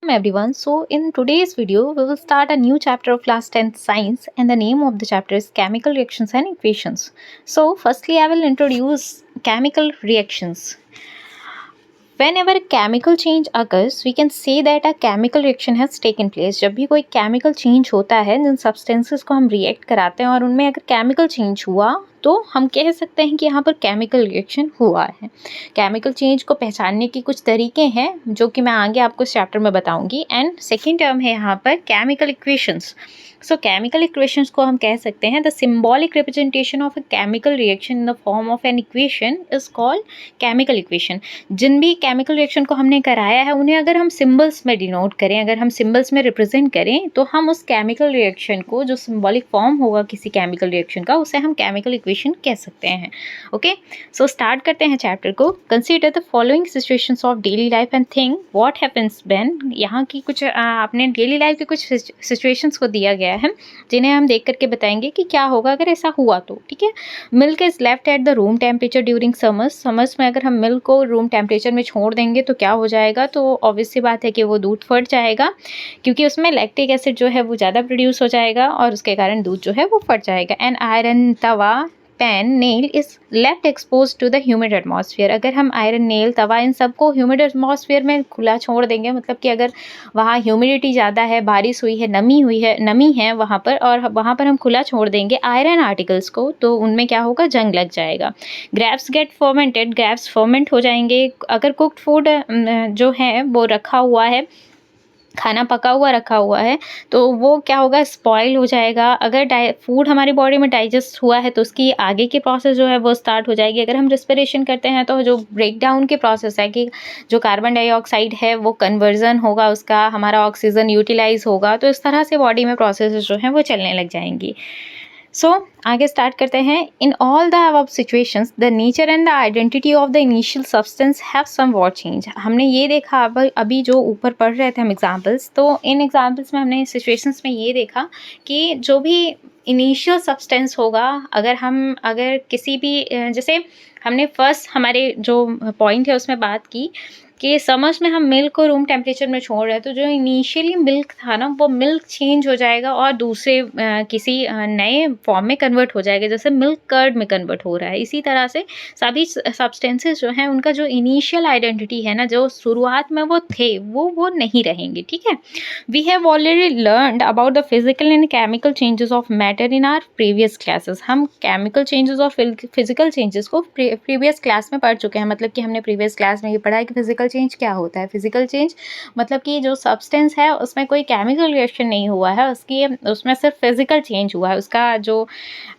Welcome everyone. So in today's video we will start a new chapter of class 10th science, and the name of the chapter is chemical reactions and equations. So firstly I will introduce chemical reactions. Whenever a chemical change occurs, we can say that a chemical reaction has taken place. जब भी कोई chemical change होता है, जिन substances को हम react कराते हैं और उनमें अगर chemical change हुआ तो हम कह सकते हैं कि यहाँ पर केमिकल रिएक्शन हुआ है। केमिकल चेंज को पहचानने के कुछ तरीके हैं जो कि मैं आगे आपको इस चैप्टर में बताऊंगी। एंड सेकेंड टर्म है यहाँ पर chemical equations. So chemical equations को हम कह सकते हैं the symbolic representation of a chemical reaction in the form of an equation is called chemical equation. जिन भी केमिकल रिएक्शन को हमने कराया है उन्हें अगर हम सिम्बल्स में डिनोट करें, अगर हम सिम्बल्स में रिप्रेजेंट करें तो हम उस केमिकल रिएक्शन को, जो सिम्बॉलिक फॉर्म होगा किसी केमिकल रिएक्शन का, उसे हम केमिकल इक्वेशन कह सकते हैं। ओके, सो स्टार्ट करते हैं चैप्टर को। Consider the following situations of daily life and think what happens when. यहाँ की कुछ आपने डेली लाइफ के कुछ सिचुएशंस को दिया गया है जिन्हें हम देख करके बताएंगे कि क्या होगा अगर ऐसा हुआ तो। ठीक है, milk is left at the room temperature during summers में अगर हम मिल्क को रूम टेम्परेचर में छोड़ देंगे तो क्या हो जाएगा, तो ऑब्वियस सी बात है कि वो दूध फट जाएगा, क्योंकि उसमें लैक्टिक एसिड जो है वो ज़्यादा प्रोड्यूस हो जाएगा और उसके कारण दूध जो है वो फट जाएगा। एंड आयरन तवा pan nail is left expose to the humid atmosphere. अगर हम आयरन नेल तवा इन सबको ह्यूमिड एटमॉस्फेयर में खुला छोड़ देंगे, मतलब कि अगर वहाँ ह्यूमिडिटी ज़्यादा है, बारिश हुई है, नमी है वहाँ पर, और वहाँ पर हम खुला छोड़ देंगे आयरन आर्टिकल्स को, तो उनमें क्या होगा, जंग लग जाएगा। Grapes get fermented, grapes ferment हो जाएंगे। अगर कुक्ड फूड जो है वो रखा हुआ है, खाना पका हुआ रखा हुआ है, तो वो क्या होगा, स्पॉइल हो जाएगा। अगर फूड हमारी बॉडी में डाइजेस्ट हुआ है तो उसकी आगे की प्रोसेस जो है वो स्टार्ट हो जाएगी। अगर हम रेस्पिरेशन करते हैं तो जो ब्रेक डाउन की प्रोसेस है कि जो कार्बन डाइऑक्साइड है वो कन्वर्जन होगा, उसका हमारा ऑक्सीजन यूटिलाइज होगा, तो इस तरह से बॉडी में प्रोसेस जो हैं वो चलने लग जाएंगी। सो आगे स्टार्ट करते हैं। In all the above situations the nature and the identity of the initial substance have somewhat change. हमने ये देखा अभी जो ऊपर पढ़ रहे थे हम एग्जांपल्स, तो इन एग्जांपल्स में हमने सिचुएशंस में ये देखा कि जो भी इनिशियल सब्सटेंस होगा, अगर किसी भी जैसे हमने फर्स्ट हमारे जो पॉइंट है उसमें बात की कि समर्स में हम मिल्क को रूम टेम्परेचर में छोड़ रहे हैं, तो जो इनिशियली मिल्क था ना, वो मिल्क चेंज हो जाएगा और दूसरे किसी नए फॉर्म में कन्वर्ट हो जाएगा, जैसे मिल्क कर्ड में कन्वर्ट हो रहा है। इसी तरह से सभी सब्सटेंसेस जो हैं उनका जो इनिशियल आइडेंटिटी है ना, जो शुरुआत में वो थे वो नहीं रहेंगे। ठीक है, we have already learned about the physical and chemical changes of matter in our previous classes. हम केमिकल चेंजेस और फिजिकल चेंजेस को प्रीवियस क्लास में पढ़ चुके हैं। मतलब कि हमने प्रीवियस क्लास में ये पढ़ा है कि फिजिकल चेंज क्या होता है। फिजिकल चेंज मतलब कि जो सब्सटेंस है उसमें कोई केमिकल रिएक्शन नहीं हुआ है, उसमें सिर्फ फिजिकल चेंज हुआ है। उसका जो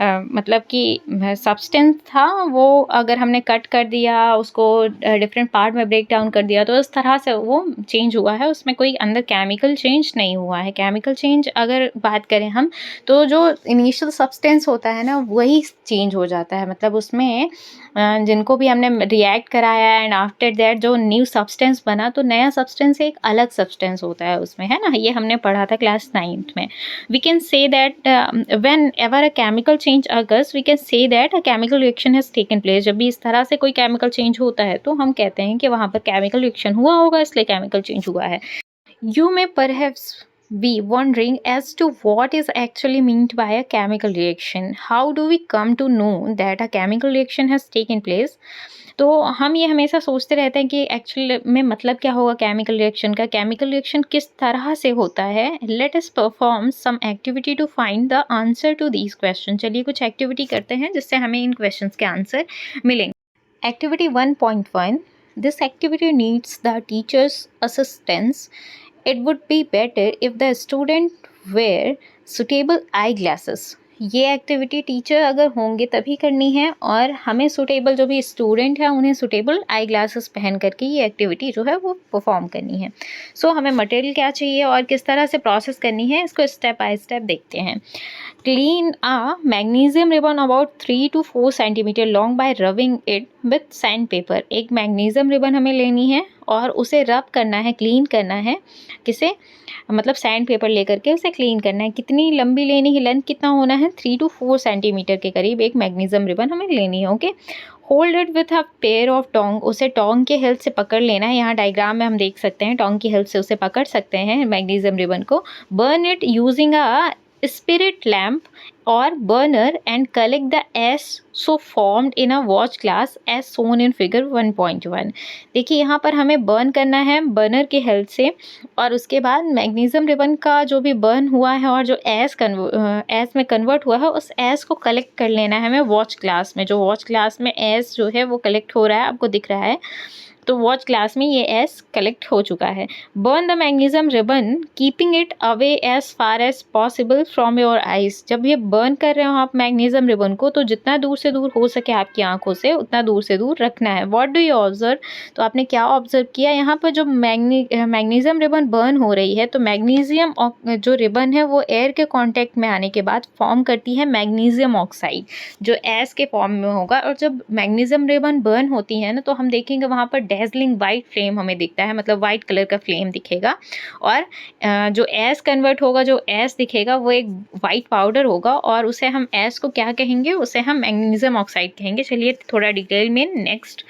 मतलब कि सब्सटेंस था वो अगर हमने कट कर दिया, उसको डिफरेंट पार्ट में ब्रेक डाउन कर दिया, तो इस तरह से वो चेंज हुआ है, उसमें कोई अंदर केमिकल चेंज नहीं हुआ है। केमिकल चेंज अगर बात करें हम, तो जो इनिशियल सब्सटेंस होता है ना वही चेंज हो जाता है। मतलब उसमें जिनको भी हमने रिएक्ट कराया एंड आफ्टर दैट जो न्यू सब्सटेंस बना, तो नया सब्सटेंस एक अलग सब्सटेंस होता है उसमें, है ना। ये हमने पढ़ा था क्लास 9th में। We can say that whenever a chemical change occurs, we can say that a chemical reaction has taken place. जब भी इस तरह से कोई केमिकल चेंज होता है तो हम कहते हैं कि वहाँ पर केमिकल रिएक्शन हुआ होगा, इसलिए केमिकल चेंज हुआ है। You may perhaps be wondering as to what is actually meant by a chemical reaction. How do we come to know that a chemical reaction has taken place? तो हम ये हमेशा सोचते रहते हैं कि एक्चुअल में मतलब क्या होगा केमिकल रिएक्शन का, केमिकल रिएक्शन किस तरह से होता है। Let us perform some activity to find the answer to these question. चलिए कुछ एक्टिविटी करते हैं जिससे हमें इन क्वेश्चंस के आंसर मिलेंगे। Activity 1.1, this activity needs the teacher's assistance. It would be better if the student wear suitable eyeglasses. ये एक्टिविटी टीचर अगर होंगे तभी करनी है, और हमें सूटेबल, जो भी स्टूडेंट है उन्हें सूटेबल आई ग्लासेस पहन करके ये एक्टिविटी जो है वो परफॉर्म करनी है। सो हमें मटेरियल क्या चाहिए और किस तरह से प्रोसेस करनी है, इसको स्टेप बाय स्टेप देखते हैं। Clean a magnesium ribbon about 3 to 4 centimetre long bye rubbing it with sand paper. एक मैग्नीशियम रिबन हमें लेनी है और उसे रब करना है, क्लीन करना है। किसे? मतलब सैंड पेपर लेकर के उसे क्लीन करना है। कितनी लंबी लेनी है, लेंथ कितना होना है? 3 to 4 सेंटीमीटर के करीब एक मैग्नीशियम रिबन हमें लेनी है। Okay, hold it with a pair of tong. उसे टोंग के हेल्प से पकड़ लेना है। यहाँ डायग्राम में हम देख सकते हैं, टोंग की हेल्प से उसे पकड़ सकते हैं मैग्नीशियम रिबन को। Burn it using a spirit lamp or burner and collect the ash so formed in a watch glass as shown in figure 1.1। देखिए यहाँ पर हमें बर्न करना है बर्नर की हेल्प से, और उसके बाद मैग्नीशियम रिबन का जो भी बर्न हुआ है और जो ऐश में कन्वर्ट हुआ है उस ऐश को कलेक्ट कर लेना है हमें वॉच ग्लास में। जो वॉच ग्लास में ऐश जो है वो कलेक्ट हो रहा है, आपको दिख रहा है, तो वॉच ग्लास में ये एस कलेक्ट हो चुका है। Burn the magnesium ribbon keeping it away as far as possible from your eyes. जब ये बर्न कर रहे हो आप मैग्नीशियम रिबन को, तो जितना दूर से दूर हो सके आपकी आंखों से उतना दूर से दूर रखना है। What do you observe? तो आपने क्या ऑब्जर्व किया? यहाँ पर जो मैग्नीशियम रिबन बर्न हो रही है, तो मैग्नीशियम जो रिबन है वो एयर के कॉन्टेक्ट में आने के बाद फॉर्म करती है मैग्नीशियम ऑक्साइड, जो एस के फॉर्म में होगा। और जब मैग्नीशियम रिबन बर्न होती है ना, तो हम देखेंगे वहाँ पर डेजलिंग वाइट फ्लेम हमें दिखता है, मतलब वाइट कलर का फ्लेम दिखेगा। और जो एस कन्वर्ट होगा, जो एस दिखेगा वो एक वाइट पाउडर होगा, और उसे हम एस को क्या कहेंगे? उसे हम मैग्नीशियम ऑक्साइड कहेंगे। चलिए थोड़ा डिटेल में नेक्स्ट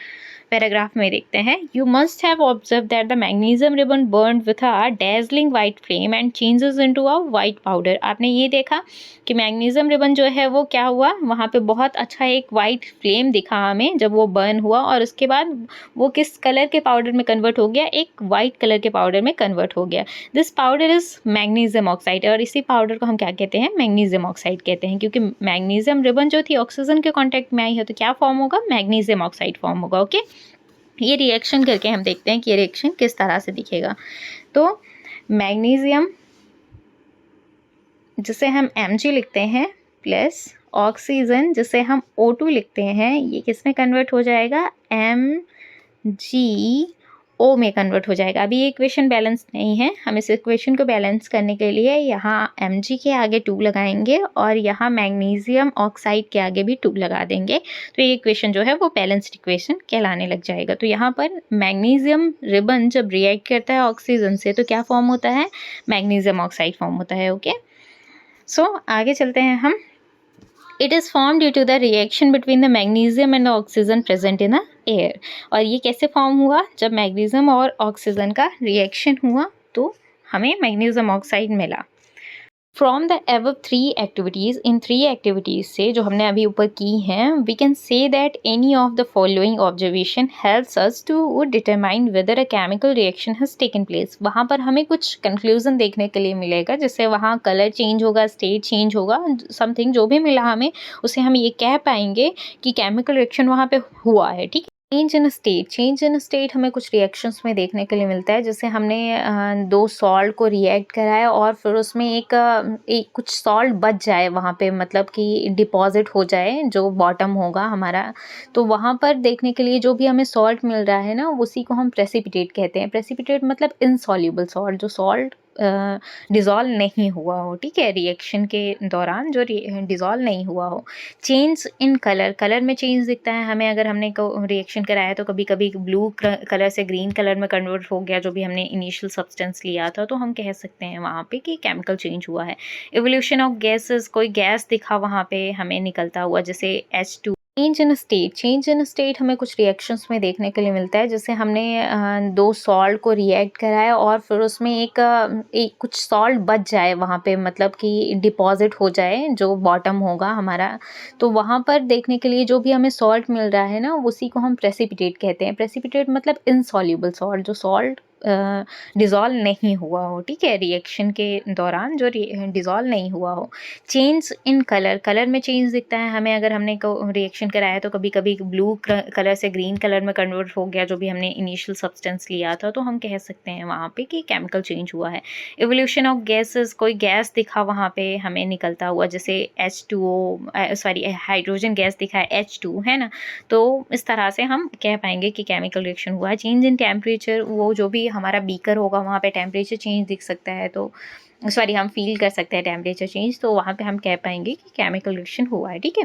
पैराग्राफ में देखते हैं। You must have observe that the magnesium ribbon burn with a dazzling white flame and changes into a white powder. आपने ये देखा कि मैग्नीशियम रिबन जो है वो क्या हुआ, वहाँ पे बहुत अच्छा एक वाइट फ्लेम दिखा हमें जब वो बर्न हुआ, और उसके बाद वो किस कलर के पाउडर में कन्वर्ट हो गया? एक वाइट कलर के पाउडर में कन्वर्ट हो गया। This powder is magnesium oxide, और इसी पाउडर को हम क्या कहते हैं? मैग्नीशियम ऑक्साइड कहते हैं, क्योंकि मैग्नीशियम रिबन जो थी ऑक्सीजन के कॉन्टेक्ट में आई है, तो क्या फॉर्म होगा? मैग्नीशियम ऑक्साइड फॉर्म होगा। ओके, ये रिएक्शन करके हम देखते हैं कि ये रिएक्शन किस तरह से दिखेगा। तो मैग्नीशियम जिसे हम Mg लिखते हैं प्लस ऑक्सीजन जिसे हम O2 लिखते हैं, ये किस में कन्वर्ट हो जाएगा? MgO में कन्वर्ट हो जाएगा। अभी ये इक्वेशन बैलेंस नहीं है, हम इस इक्वेशन को बैलेंस करने के लिए यहाँ Mg के आगे 2 लगाएंगे और यहाँ मैग्नीशियम ऑक्साइड के आगे भी 2 लगा देंगे, तो ये इक्वेशन जो है वो बैलेंस्ड इक्वेशन कहलाने लग जाएगा। तो यहाँ पर मैग्नीशियम रिबन जब रिएक्ट करता है ऑक्सीजन से, तो क्या फॉर्म होता है? मैग्नीशियम ऑक्साइड फॉर्म होता है। ओके, सो आगे चलते हैं हम। It is form due to the reaction between the magnesium and oxygen present in the air. और ये कैसे फॉर्म हुआ? जब मैग्नीशियम और ऑक्सीजन का रिएक्शन हुआ तो हमें मैग्नीशियम ऑक्साइड मिला। फ्रॉम द एबव 3 एक्टिविटीज़, इन 3 एक्टिविटीज़ से जो हमने अभी ऊपर की हैं, we can say that any of the following observation helps us to determine whether a chemical reaction has taken place. वहाँ पर हमें कुछ कंक्लूजन देखने के लिए मिलेगा, जिससे वहाँ कलर चेंज होगा, स्टेट चेंज होगा, समथिंग जो भी मिला हमें, उसे हम ये कह पाएंगे कि केमिकल रिएक्शन वहाँ पे हुआ है। ठीक है, change in state, change in state हमें कुछ रिएक्शंस में देखने के लिए मिलता है। जैसे हमने 2 सॉल्ट को रिएक्ट कराया और फिर उसमें एक कुछ सॉल्ट बच जाए वहाँ पे, मतलब कि डिपॉजिट हो जाए जो बॉटम होगा हमारा, तो वहाँ पर देखने के लिए जो भी हमें सॉल्ट मिल रहा है ना, उसी को हम प्रेसिपिटेट कहते हैं। प्रेसिपिटेट मतलब इनसॉल्युबल सॉल्ट, जो सॉल्ट डिज़ोल्व नहीं हुआ हो। ठीक है, रिएक्शन के दौरान जो डिज़ोल्व नहीं हुआ हो। चेंज इन कलर, कलर में चेंज दिखता है हमें। अगर हमने रिएक्शन कराया तो कभी कभी ब्लू कलर से ग्रीन कलर में कन्वर्ट हो गया, जो भी हमने इनिशियल सब्सटेंस लिया था, तो हम कह सकते हैं वहाँ पे कि केमिकल चेंज हुआ है। एवोल्यूशन ऑफ गैसेस, कोई गैस दिखा वहाँ पे हमें निकलता हुआ, जैसे H2। Change in state, change in state हमें कुछ रिएक्शंस में देखने के लिए मिलता है। जैसे हमने 2 सॉल्ट को रिएक्ट कराया और फिर उसमें एक कुछ सॉल्ट बच जाए वहाँ पे, मतलब कि डिपॉजिट हो जाए जो बॉटम होगा हमारा, तो वहाँ पर देखने के लिए जो भी हमें सॉल्ट मिल रहा है ना, उसी को हम प्रेसिपिटेट कहते हैं। प्रेसिपिटेट मतलब इनसॉल्युबल सॉल्ट, जो सॉल्ट डिज़ोल्व नहीं हुआ हो। ठीक है, रिएक्शन के दौरान जो डिज़ोल्व नहीं हुआ हो। चेंज इन कलर, कलर में चेंज दिखता है हमें। अगर हमने रिएक्शन कराया तो कभी कभी ब्लू कलर से ग्रीन कलर में कन्वर्ट हो गया, जो भी हमने इनिशियल सब्सटेंस लिया था, तो हम कह सकते हैं वहाँ पे कि केमिकल चेंज हुआ है। एवोल्यूशन ऑफ गैसेस, कोई गैस दिखा वहाँ पे हमें निकलता हुआ, जैसे H2O, सॉरी हाइड्रोजन गैस दिखा है H2, है ना, तो इस तरह से हम कह पाएंगे कि केमिकल रिएक्शन हुआ है। चेंज इन टेम्परेचर, वो जो भी हमारा बीकर होगा वहाँ पे टेम्परेचर चेंज दिख सकता है, तो सॉरी हम फील कर सकते हैं टेम्परेचर चेंज, तो वहाँ पे हम कह पाएंगे कि केमिकल रिएक्शन हुआ है, ठीक है।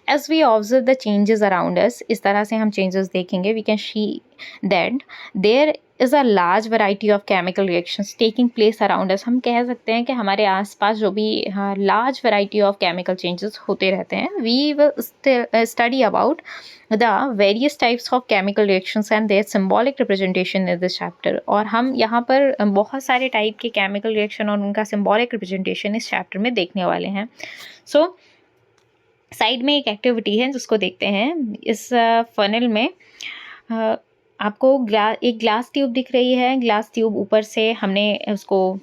As we observe the changes around us, इस तरह से हम चेंजेस देखेंगे, we can see that there is a large variety of chemical reactions taking place around us. हम कह सकते हैं कि हमारे आसपास जो भी large variety of chemical changes होते रहते हैं। We will study about the various types of chemical reactions and their symbolic representation in this chapter. और हम यहाँ पर बहुत सारे टाइप के केमिकल रिएक्शन और उनका सिंबॉलिक रिप्रेजेंटेशन इस चैप्टर में देखने वाले हैं। सो साइड में एक एक्टिविटी है जिसको देखते हैं। इस फनल में आपको एक ग्लास ट्यूब दिख रही है। ग्लास ट्यूब ऊपर से हमने उसको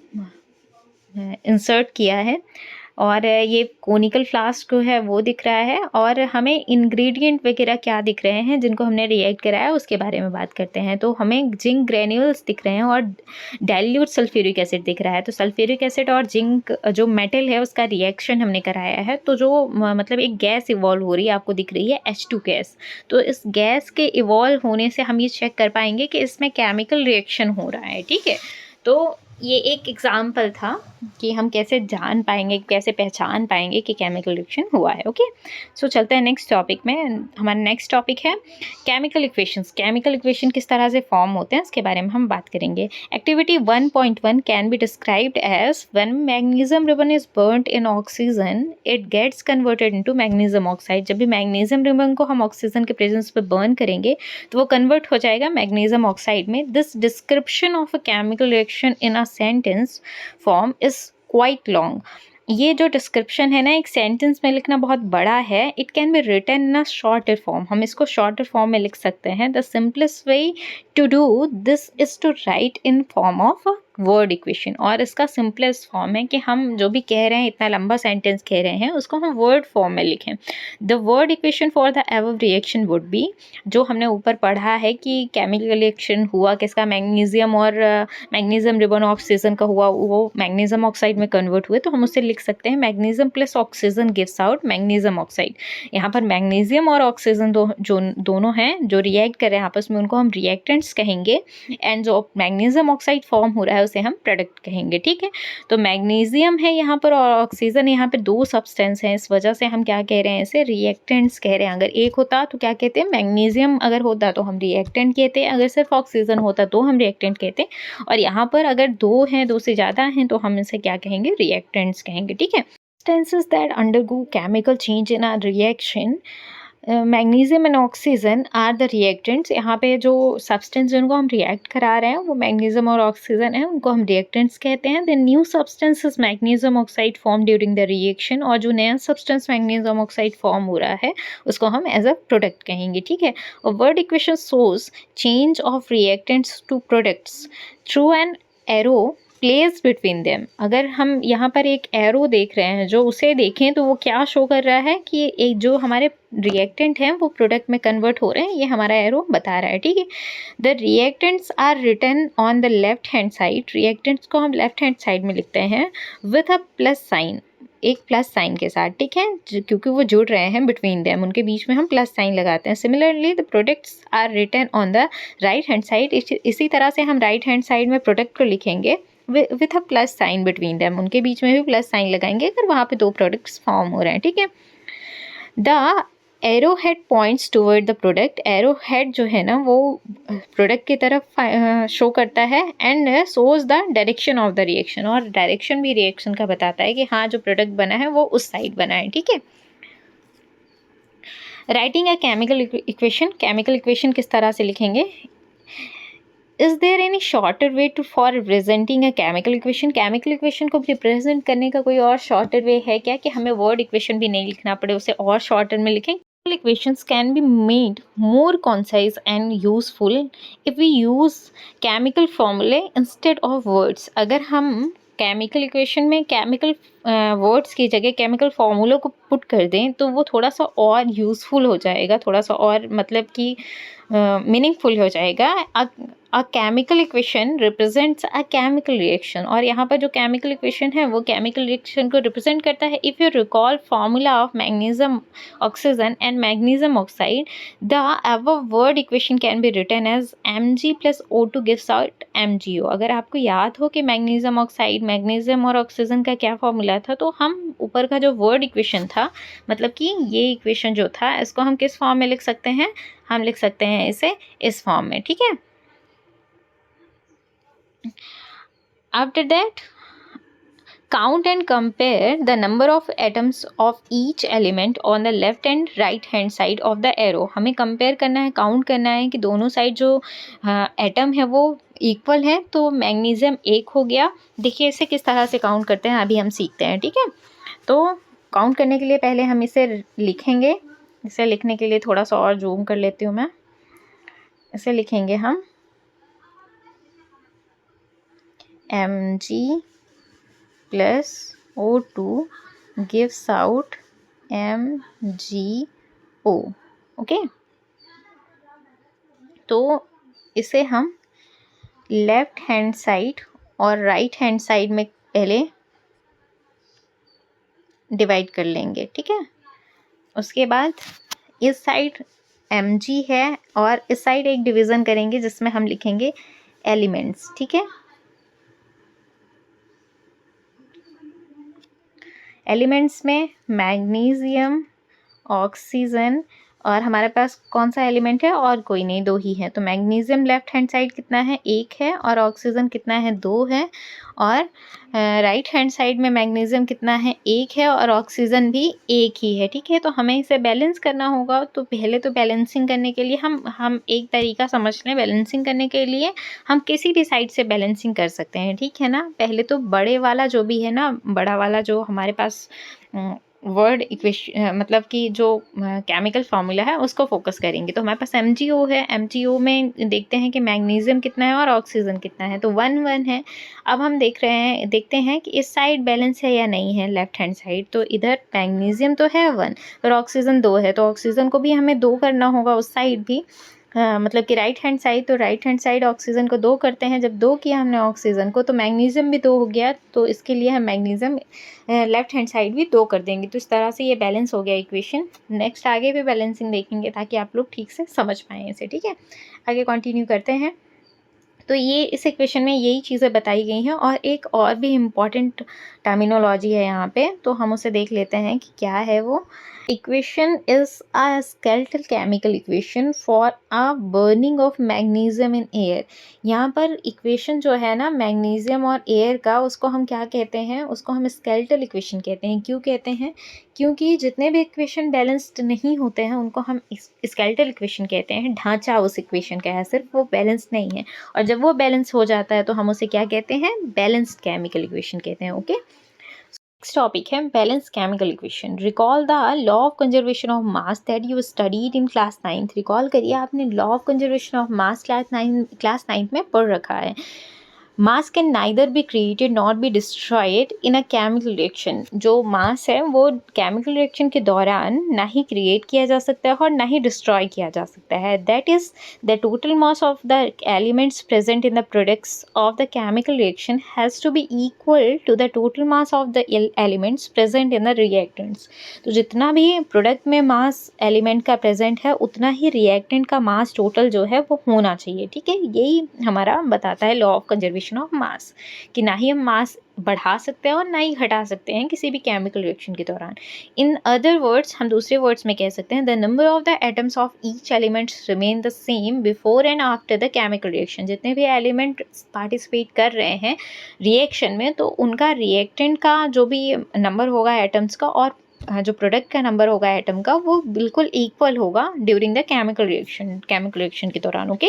इंसर्ट किया है और ये कोनिकल फ्लास्क जो है वो दिख रहा है, और हमें इंग्रेडिएंट वगैरह क्या दिख रहे हैं जिनको हमने रिएक्ट कराया उसके बारे में बात करते हैं। तो हमें जिंक ग्रेन्यूल्स दिख रहे हैं और डाइल्यूट सल्फ्यूरिक एसिड दिख रहा है। तो सल्फ्यूरिक एसिड और जिंक जो मेटल है उसका रिएक्शन हमने कराया है। तो जो मतलब एक गैस इवॉल्व हो रही है आपको दिख रही है H2 गैस। तो इस गैस के इवॉल्व होने से हम ये चेक कर पाएंगे कि इसमें केमिकल रिएक्शन हो रहा है, ठीक है। तो ये एक एग्जाम्पल था कि हम कैसे जान पाएंगे, कैसे पहचान पाएंगे कि केमिकल रिएक्शन हुआ है। ओके, सो चलते हैं नेक्स्ट टॉपिक में। हमारा नेक्स्ट टॉपिक है केमिकल इक्वेशंस। केमिकल इक्वेशन किस तरह से फॉर्म होते हैं इसके बारे में हम बात करेंगे। Activity 1.1 can be described as when magnesium ribbon is burned in oxygen it gets converted into magnesium oxide. जब भी मैग्नीशियम रिबन को हम ऑक्सीजन के प्रेजेंस पे बर्न करेंगे तो वो कन्वर्ट हो जाएगा मैग्नीशियम ऑक्साइड में। This description of a chemical reaction in a sentence form is quite long. ये जो डिस्क्रिप्शन है ना एक सेंटेंस में लिखना बहुत बड़ा है। It can be written in a shorter form. हम इसको शॉर्टर फॉर्म में लिख सकते हैं। The simplest way to do this is to write in form of word equation. और इसका सिंपलेस्ट फॉर्म है कि हम जो भी कह रहे हैं, इतना लंबा सेंटेंस कह रहे हैं, उसको हम वर्ड फॉर्म में लिखें। The word equation for the above reaction would be, जो हमने ऊपर पढ़ा है कि केमिकल रिएक्शन हुआ किसका, मैग्नीशियम और मैग्नीशियम रिबन ऑक्सीजन का हुआ, वो मैग्नीशियम ऑक्साइड में कन्वर्ट हुए, तो हम उससे लिख सकते हैं magnesium plus oxygen gives out magnesium oxide. यहाँ पर मैग्नीशियम और ऑक्सीजन जो दोनों हैं जो रिएक्ट कर रहे हैं आपस में, उनको हम रिएक्टेंट्स कहेंगे। एंड जो मैग्नीशियम ऑक्साइड फॉर्म हो रहा है उसे हम प्रोडक्ट कहेंगे, ठीक है। तो मैग्नीशियम है यहाँ पर और ऑक्सीजन यहाँ पे दो सब्सटेंस हैं, इस वजह से हम क्या कह रहे हैं, इसे रिएक्टेंट्स कह रहे हैं। अगर एक होता तो क्या कहते हैं, मैग्नीशियम अगर होता तो हम रिएक्टेंट कहते हैं, अगर सिर्फ ऑक्सीजन होता तो हम रिएक्टेंट कहते हैं। और यहाँ पर अगर दो हैं, दो से ज़्यादा हैं, तो हम इसे क्या कहेंगे, रिएक्टेंट्स कहेंगे, ठीक है। Substances that undergo chemical change in a reaction, magnesium and oxygen are the reactants. यहाँ पे जो सब्सटेंस जिनको हम रिएक्ट करा रहे हैं वो मैग्नीशियम और ऑक्सीजन है, उनको हम रिएक्टेंट्स कहते हैं। The new substances magnesium oxide form during the reaction, और जो नया सब्सटेंस मैग्नीशियम ऑक्साइड फॉर्म हो रहा है उसको हम एज अ प्रोडक्ट कहेंगे, ठीक है। और word equation shows change of reactants to products through an arrow place between them. अगर हम यहाँ पर एक एरो देख रहे हैं, जो उसे देखें तो वो क्या शो कर रहा है कि एक जो हमारे रिएक्टेंट हैं वो प्रोडक्ट में कन्वर्ट हो रहे हैं, ये हमारा एरो बता रहा है, ठीक है। The reactants are written on the left hand side. Reactants को हम लेफ्ट हैंड साइड में लिखते हैं विथ अ प्लस साइन, एक प्लस साइन के साथ, ठीक है, क्योंकि वो जुड़ रहे हैं बिटवीन देम, उनके बीच में हम प्लस साइन लगाते हैं। Similarly the products are written on the right hand side. इसी तरह से हम राइट हैंड साइड में प्रोडक्ट को लिखेंगे with a plus sign between them, उनके बीच में भी प्लस साइन लगाएंगे अगर वहाँ पे दो प्रोडक्ट्स फॉर्म हो रहे हैं, ठीक है। The arrow head points toward the product. Arrow head जो है ना वो प्रोडक्ट की तरफ शो करता है and shows the direction of the reaction, और डायरेक्शन भी रिएक्शन का बताता है कि हाँ जो प्रोडक्ट बना है वो उस साइड बना है, ठीक है। Writing a chemical equation. Chemical equation किस तरह से लिखेंगे। Is there any shorter way to for representing a chemical equation. Chemical equation को रिप्रेजेंट करने का कोई और शॉर्टर वे है क्या, कि हमें वर्ड इक्वेशन भी नहीं लिखना पड़े, उसे और शॉर्टर में लिखें। Equations can be made more concise and useful if we use chemical formulae instead of words. अगर हम केमिकल इक्वेशन में केमिकल वर्ड्स की जगह केमिकल फॉर्मूलों को पुट कर दें तो वो थोड़ा सा और यूज़फुल हो जाएगा, थोड़ा सा और मतलब कि मीनिंगफुल हो जाएगा। अ chemical equation represents a chemical reaction, और यहाँ पर जो केमिकल इक्वेशन है वो केमिकल रिएक्शन को रिप्रेजेंट करता है। If you recall formula of magnesium oxygen and magnesium oxide, the above word equation can be written as Mg plus O2 gives out MgO। अगर आपको याद हो कि मैग्नीशियम ऑक्साइड, मैग्नीशियम और ऑक्सीजन का क्या फॉर्मूला था, तो हम ऊपर का जो वर्ड इक्वेशन था, मतलब कि ये इक्वेशन जो था, इसको हम किस फॉर्म में लिख सकते हैं? हम लिख सकते हैं इसे इस फॉर्म में, ठीक है। After that count and compare the number of atoms of each element on the left and right hand side of the arrow। हमें कंपेयर करना है, काउंट करना है कि दोनों साइड जो एटम है वो इक्वल है। तो मैग्नीशियम 1 हो गया। देखिए इसे किस तरह से काउंट करते हैं अभी हम सीखते हैं, ठीक है। तो काउंट करने के लिए पहले हम इसे लिखेंगे। इसे लिखने के लिए थोड़ा सा और जूम कर लेती हूँ मैं। इसे लिखेंगे हम Mg plus O2 gives out MgO, okay. तो इसे हम लेफ्ट हैंड साइड और राइट हैंड साइड में पहले डिवाइड कर लेंगे, ठीक है। उसके बाद इस साइड Mg है और इस साइड एक डिवीज़न करेंगे जिसमें हम लिखेंगे एलिमेंट्स, ठीक है। एलिमेंट्स में मैग्नीशियम, ऑक्सीजन, और हमारे पास कौन सा एलिमेंट है? और कोई नहीं, 2 ही है। तो मैग्नीशियम लेफ्ट हैंड साइड कितना है? 1 है। और ऑक्सीजन कितना है? 2 है। और राइट हैंड साइड में मैग्नीशियम कितना है? 1 है। और ऑक्सीजन भी 1 ही है, ठीक है। तो हमें इसे बैलेंस करना होगा। तो पहले तो बैलेंसिंग करने के लिए हम एक तरीका समझ लें। बैलेंसिंग करने के लिए हम किसी भी साइड से बैलेंसिंग कर सकते हैं, ठीक है ना। पहले तो बड़े वाला जो भी है ना, बड़ा वाला जो हमारे पास वर्ड इक्वेशन मतलब कि जो केमिकल फार्मूला है उसको फोकस करेंगे। तो हमारे पास MgO है। MgO में देखते हैं कि मैग्नीशियम कितना है और ऑक्सीजन कितना है। तो 1 है। अब हम देखते हैं कि इस साइड बैलेंस है या नहीं है, लेफ्ट हैंड साइड। तो इधर मैग्नीशियम तो है 1 और ऑक्सीजन 2 है। तो ऑक्सीजन को भी हमें 2 करना होगा उस साइड भी। मतलब कि राइट हैंड साइड, तो राइट हैंड साइड ऑक्सीजन को 2 करते हैं। जब 2 किया हमने ऑक्सीजन को, तो मैग्नीशियम भी 2 हो गया। तो इसके लिए हम मैग्नीशियम लेफ्ट हैंड साइड भी 2 कर देंगे। तो इस तरह से ये बैलेंस हो गया इक्वेशन। नेक्स्ट आगे भी बैलेंसिंग देखेंगे ताकि आप लोग ठीक से समझ पाएँ इसे, ठीक है। आगे कंटिन्यू करते हैं। तो ये इस इक्वेशन में यही चीज़ें बताई गई हैं। और एक और भी इम्पॉर्टेंट टर्मिनोलॉजी है यहाँ पे, तो हम उसे देख लेते हैं कि क्या है वो। Equation is a skeletal chemical equation for a burning of magnesium in air. यहाँ पर इक्वेशन जो है ना मैग्नीशियम और एयर का, उसको हम क्या कहते हैं? उसको हम स्केलेटल इक्वेशन कहते हैं। क्यों कहते हैं? क्योंकि जितने भी इक्वेशन बैलेंस्ड नहीं होते हैं उनको हम स्केलेटल इक्वेशन कहते हैं। ढांचा उस इक्वेशन का है, सिर्फ वो बैलेंस नहीं है। और जब वो बैलेंस हो जाता है तो हम उसे क्या कहते हैं? बैलेंस्ड केमिकल इक्वेशन कहते हैं, ओके। नेक्स्ट टॉपिक है balance chemical equation. Recall the law of conservation of mass that you studied in class 9th। Recall करिए, आपने law of conservation of mass class 9th में पढ़ रखा है। मास can neither be created not be destroyed in a chemical reaction. जो मास है वो chemical reaction के दौरान ना ही क्रिएट किया जा सकता है और ना ही डिस्ट्रॉय किया जा सकता है। That is the total mass of the elements present in the products of the chemical reaction has to be equal to the total mass of the elements present in the reactants. तो जितना भी product में मास element का present है उतना ही reactant का mass total जो है वो होना चाहिए, ठीक है। यही हमारा बताता है law of conservation of mass, कि ना ही हम मास बढ़ा सकते हैं और ना ही घटा सकते हैं किसी भी केमिकल रिएक्शन के दौरान। इन अदर वर्ड्स, हम दूसरे वर्ड्स में कह सकते हैं the number of the atoms of each elements remain the same before and after the chemical reaction. जितने भी एलिमेंट पार्टिसिपेट कर रहे हैं रिएक्शन में, तो उनका रिएक्टेंट का जो भी नंबर होगा एटम्स का और जो प्रोडक्ट का नंबर होगा एटम का, वो बिल्कुल इक्वल होगा ड्यूरिंग द केमिकल रिएक्शन के दौरान, okay.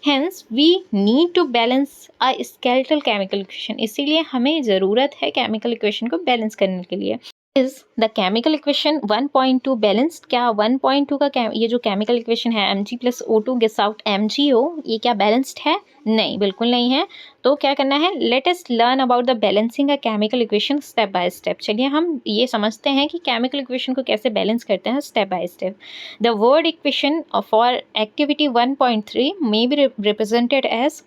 Hence we need to balance a skeletal chemical equation. इसीलिए हमें ज़रूरत है केमिकल इक्वेशन को बैलेंस करने के लिए। Is the chemical equation 1.2 balanced? क्या 1.2 का ये जो केमिकल इक्वेशन है Mg+O2 गिव्स आउट MgO, ये क्या बैलेंस्ड है? नहीं, बिल्कुल नहीं है। तो क्या करना है, let us learn about the balancing a chemical equation step by step. चलिए हम ये समझते हैं कि केमिकल इक्वेशन को कैसे बैलेंस करते हैं step by step. The word equation for activity 1.3 may be represented as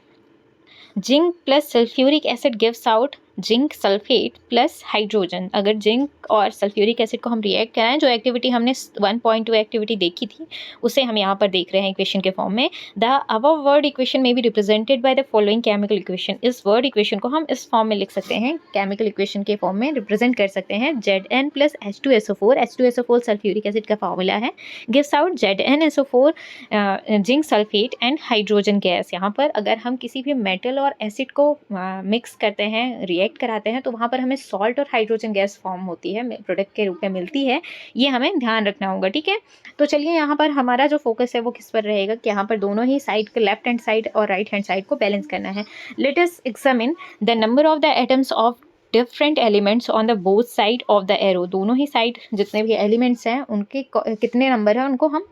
zinc plus sulphuric acid gives out zinc sulphate plus hydrogen. अगर जिंक और सल्फ्यूरिक एसिड को हम रिएक्ट कराएं, जो एक्टिविटी हमने 1.2 एक्टिविटी देखी थी उसे हम यहाँ पर देख रहे हैं इक्वेशन के फॉर्म में। द अबव वर्ड इक्वेशन में be represented by the following chemical equation. इस वर्ड इक्वेशन को हम इस फॉर्म में लिख सकते हैं, केमिकल इक्वेशन के फॉर्म में रिप्रेजेंट कर सकते हैं। Zn plus H2SO4, H2SO4 sulphuric acid का फॉर्मूला है, gives out ZnSO4 zinc sulphate and hydrogen gas. यहाँ पर अगर हम किसी भी मेटल और एसिड को मिक्स करते हैं, रिएक्ट कराते हैं, तो वहाँ पर हमें सॉल्ट और हाइड्रोजन गैस फॉर्म होती है, प्रोडक्ट के रूप में मिलती है। ये हमें ध्यान रखना होगा, ठीक है। तो चलिए यहाँ पर हमारा जो फोकस है वो किस पर रहेगा कि यहाँ पर दोनों ही साइड, लेफ्ट हैंड साइड और राइट हैंड साइड को बैलेंस करना है। Let us examine the number of the atoms of different elements on the both side of the arrow. दोनों ही साइड जितने भी एलिमेंट्स हैं उनके कितने नंबर हैं उनको हम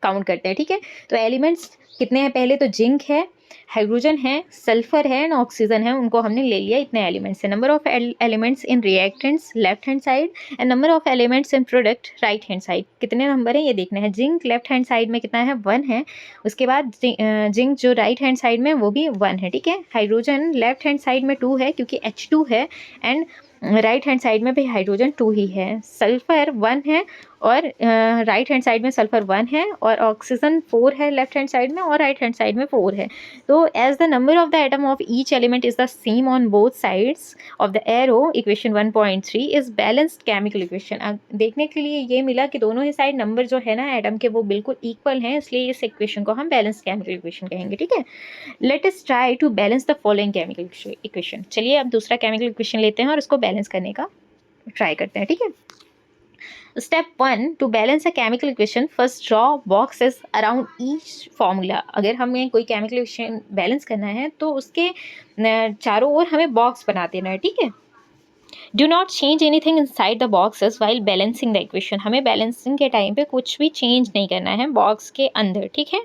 काउंट करते हैं, ठीक है। तो एलिमेंट्स कितने हैं, पहले तो जिंक है, हाइड्रोजन है, सल्फर है एंड ऑक्सीजन है, उनको हमने ले लिया, इतने एलिमेंट्स है। Number of elements in reactants left hand side and number of elements in product right hand side. कितने नंबर है ये देखना है। जिंक लेफ्ट हैंड साइड में कितना है, 1 है। उसके बाद जिंक जो राइट हैंड साइड में वो भी 1 है, ठीक है। हाइड्रोजन लेफ्ट हैंड साइड में 2 है क्योंकि H2 है एंड राइट हैंड साइड में भी हाइड्रोजन 2 ही है। सल्फर 1 है और राइट हैंड साइड में सल्फर 1 है और ऑक्सीजन 4 है लेफ्ट हैंड साइड में और राइट हैंड साइड में 4 है। तो as the number of the atom of each element is the same on both sides of the arrow, equation 1.3 is balanced chemical equation. देखने के लिए ये मिला कि दोनों ही साइड नंबर जो है ना एटम के वो बिल्कुल इक्वल हैं, इसलिए इस इक्वेशन को हम बैलेंस्ड केमिकल इक्वेशन कहेंगे, ठीक है। Let us try to balance the following chemical equation. चलिए अब दूसरा केमिकल इक्वेशन लेते हैं और इसको बैलेंस करने का ट्राई करते हैं, ठीक है। Step 1 to balance a chemical equation, first draw boxes around each formula। अगर हमें कोई केमिकल इक्वेशन बैलेंस करना है तो उसके चारों ओर हमें बॉक्स बना देना है, ठीक है। Do not change anything inside the boxes while balancing the equation. हमें बैलेंसिंग के टाइम पे कुछ भी चेंज नहीं करना है बॉक्स के अंदर, ठीक है।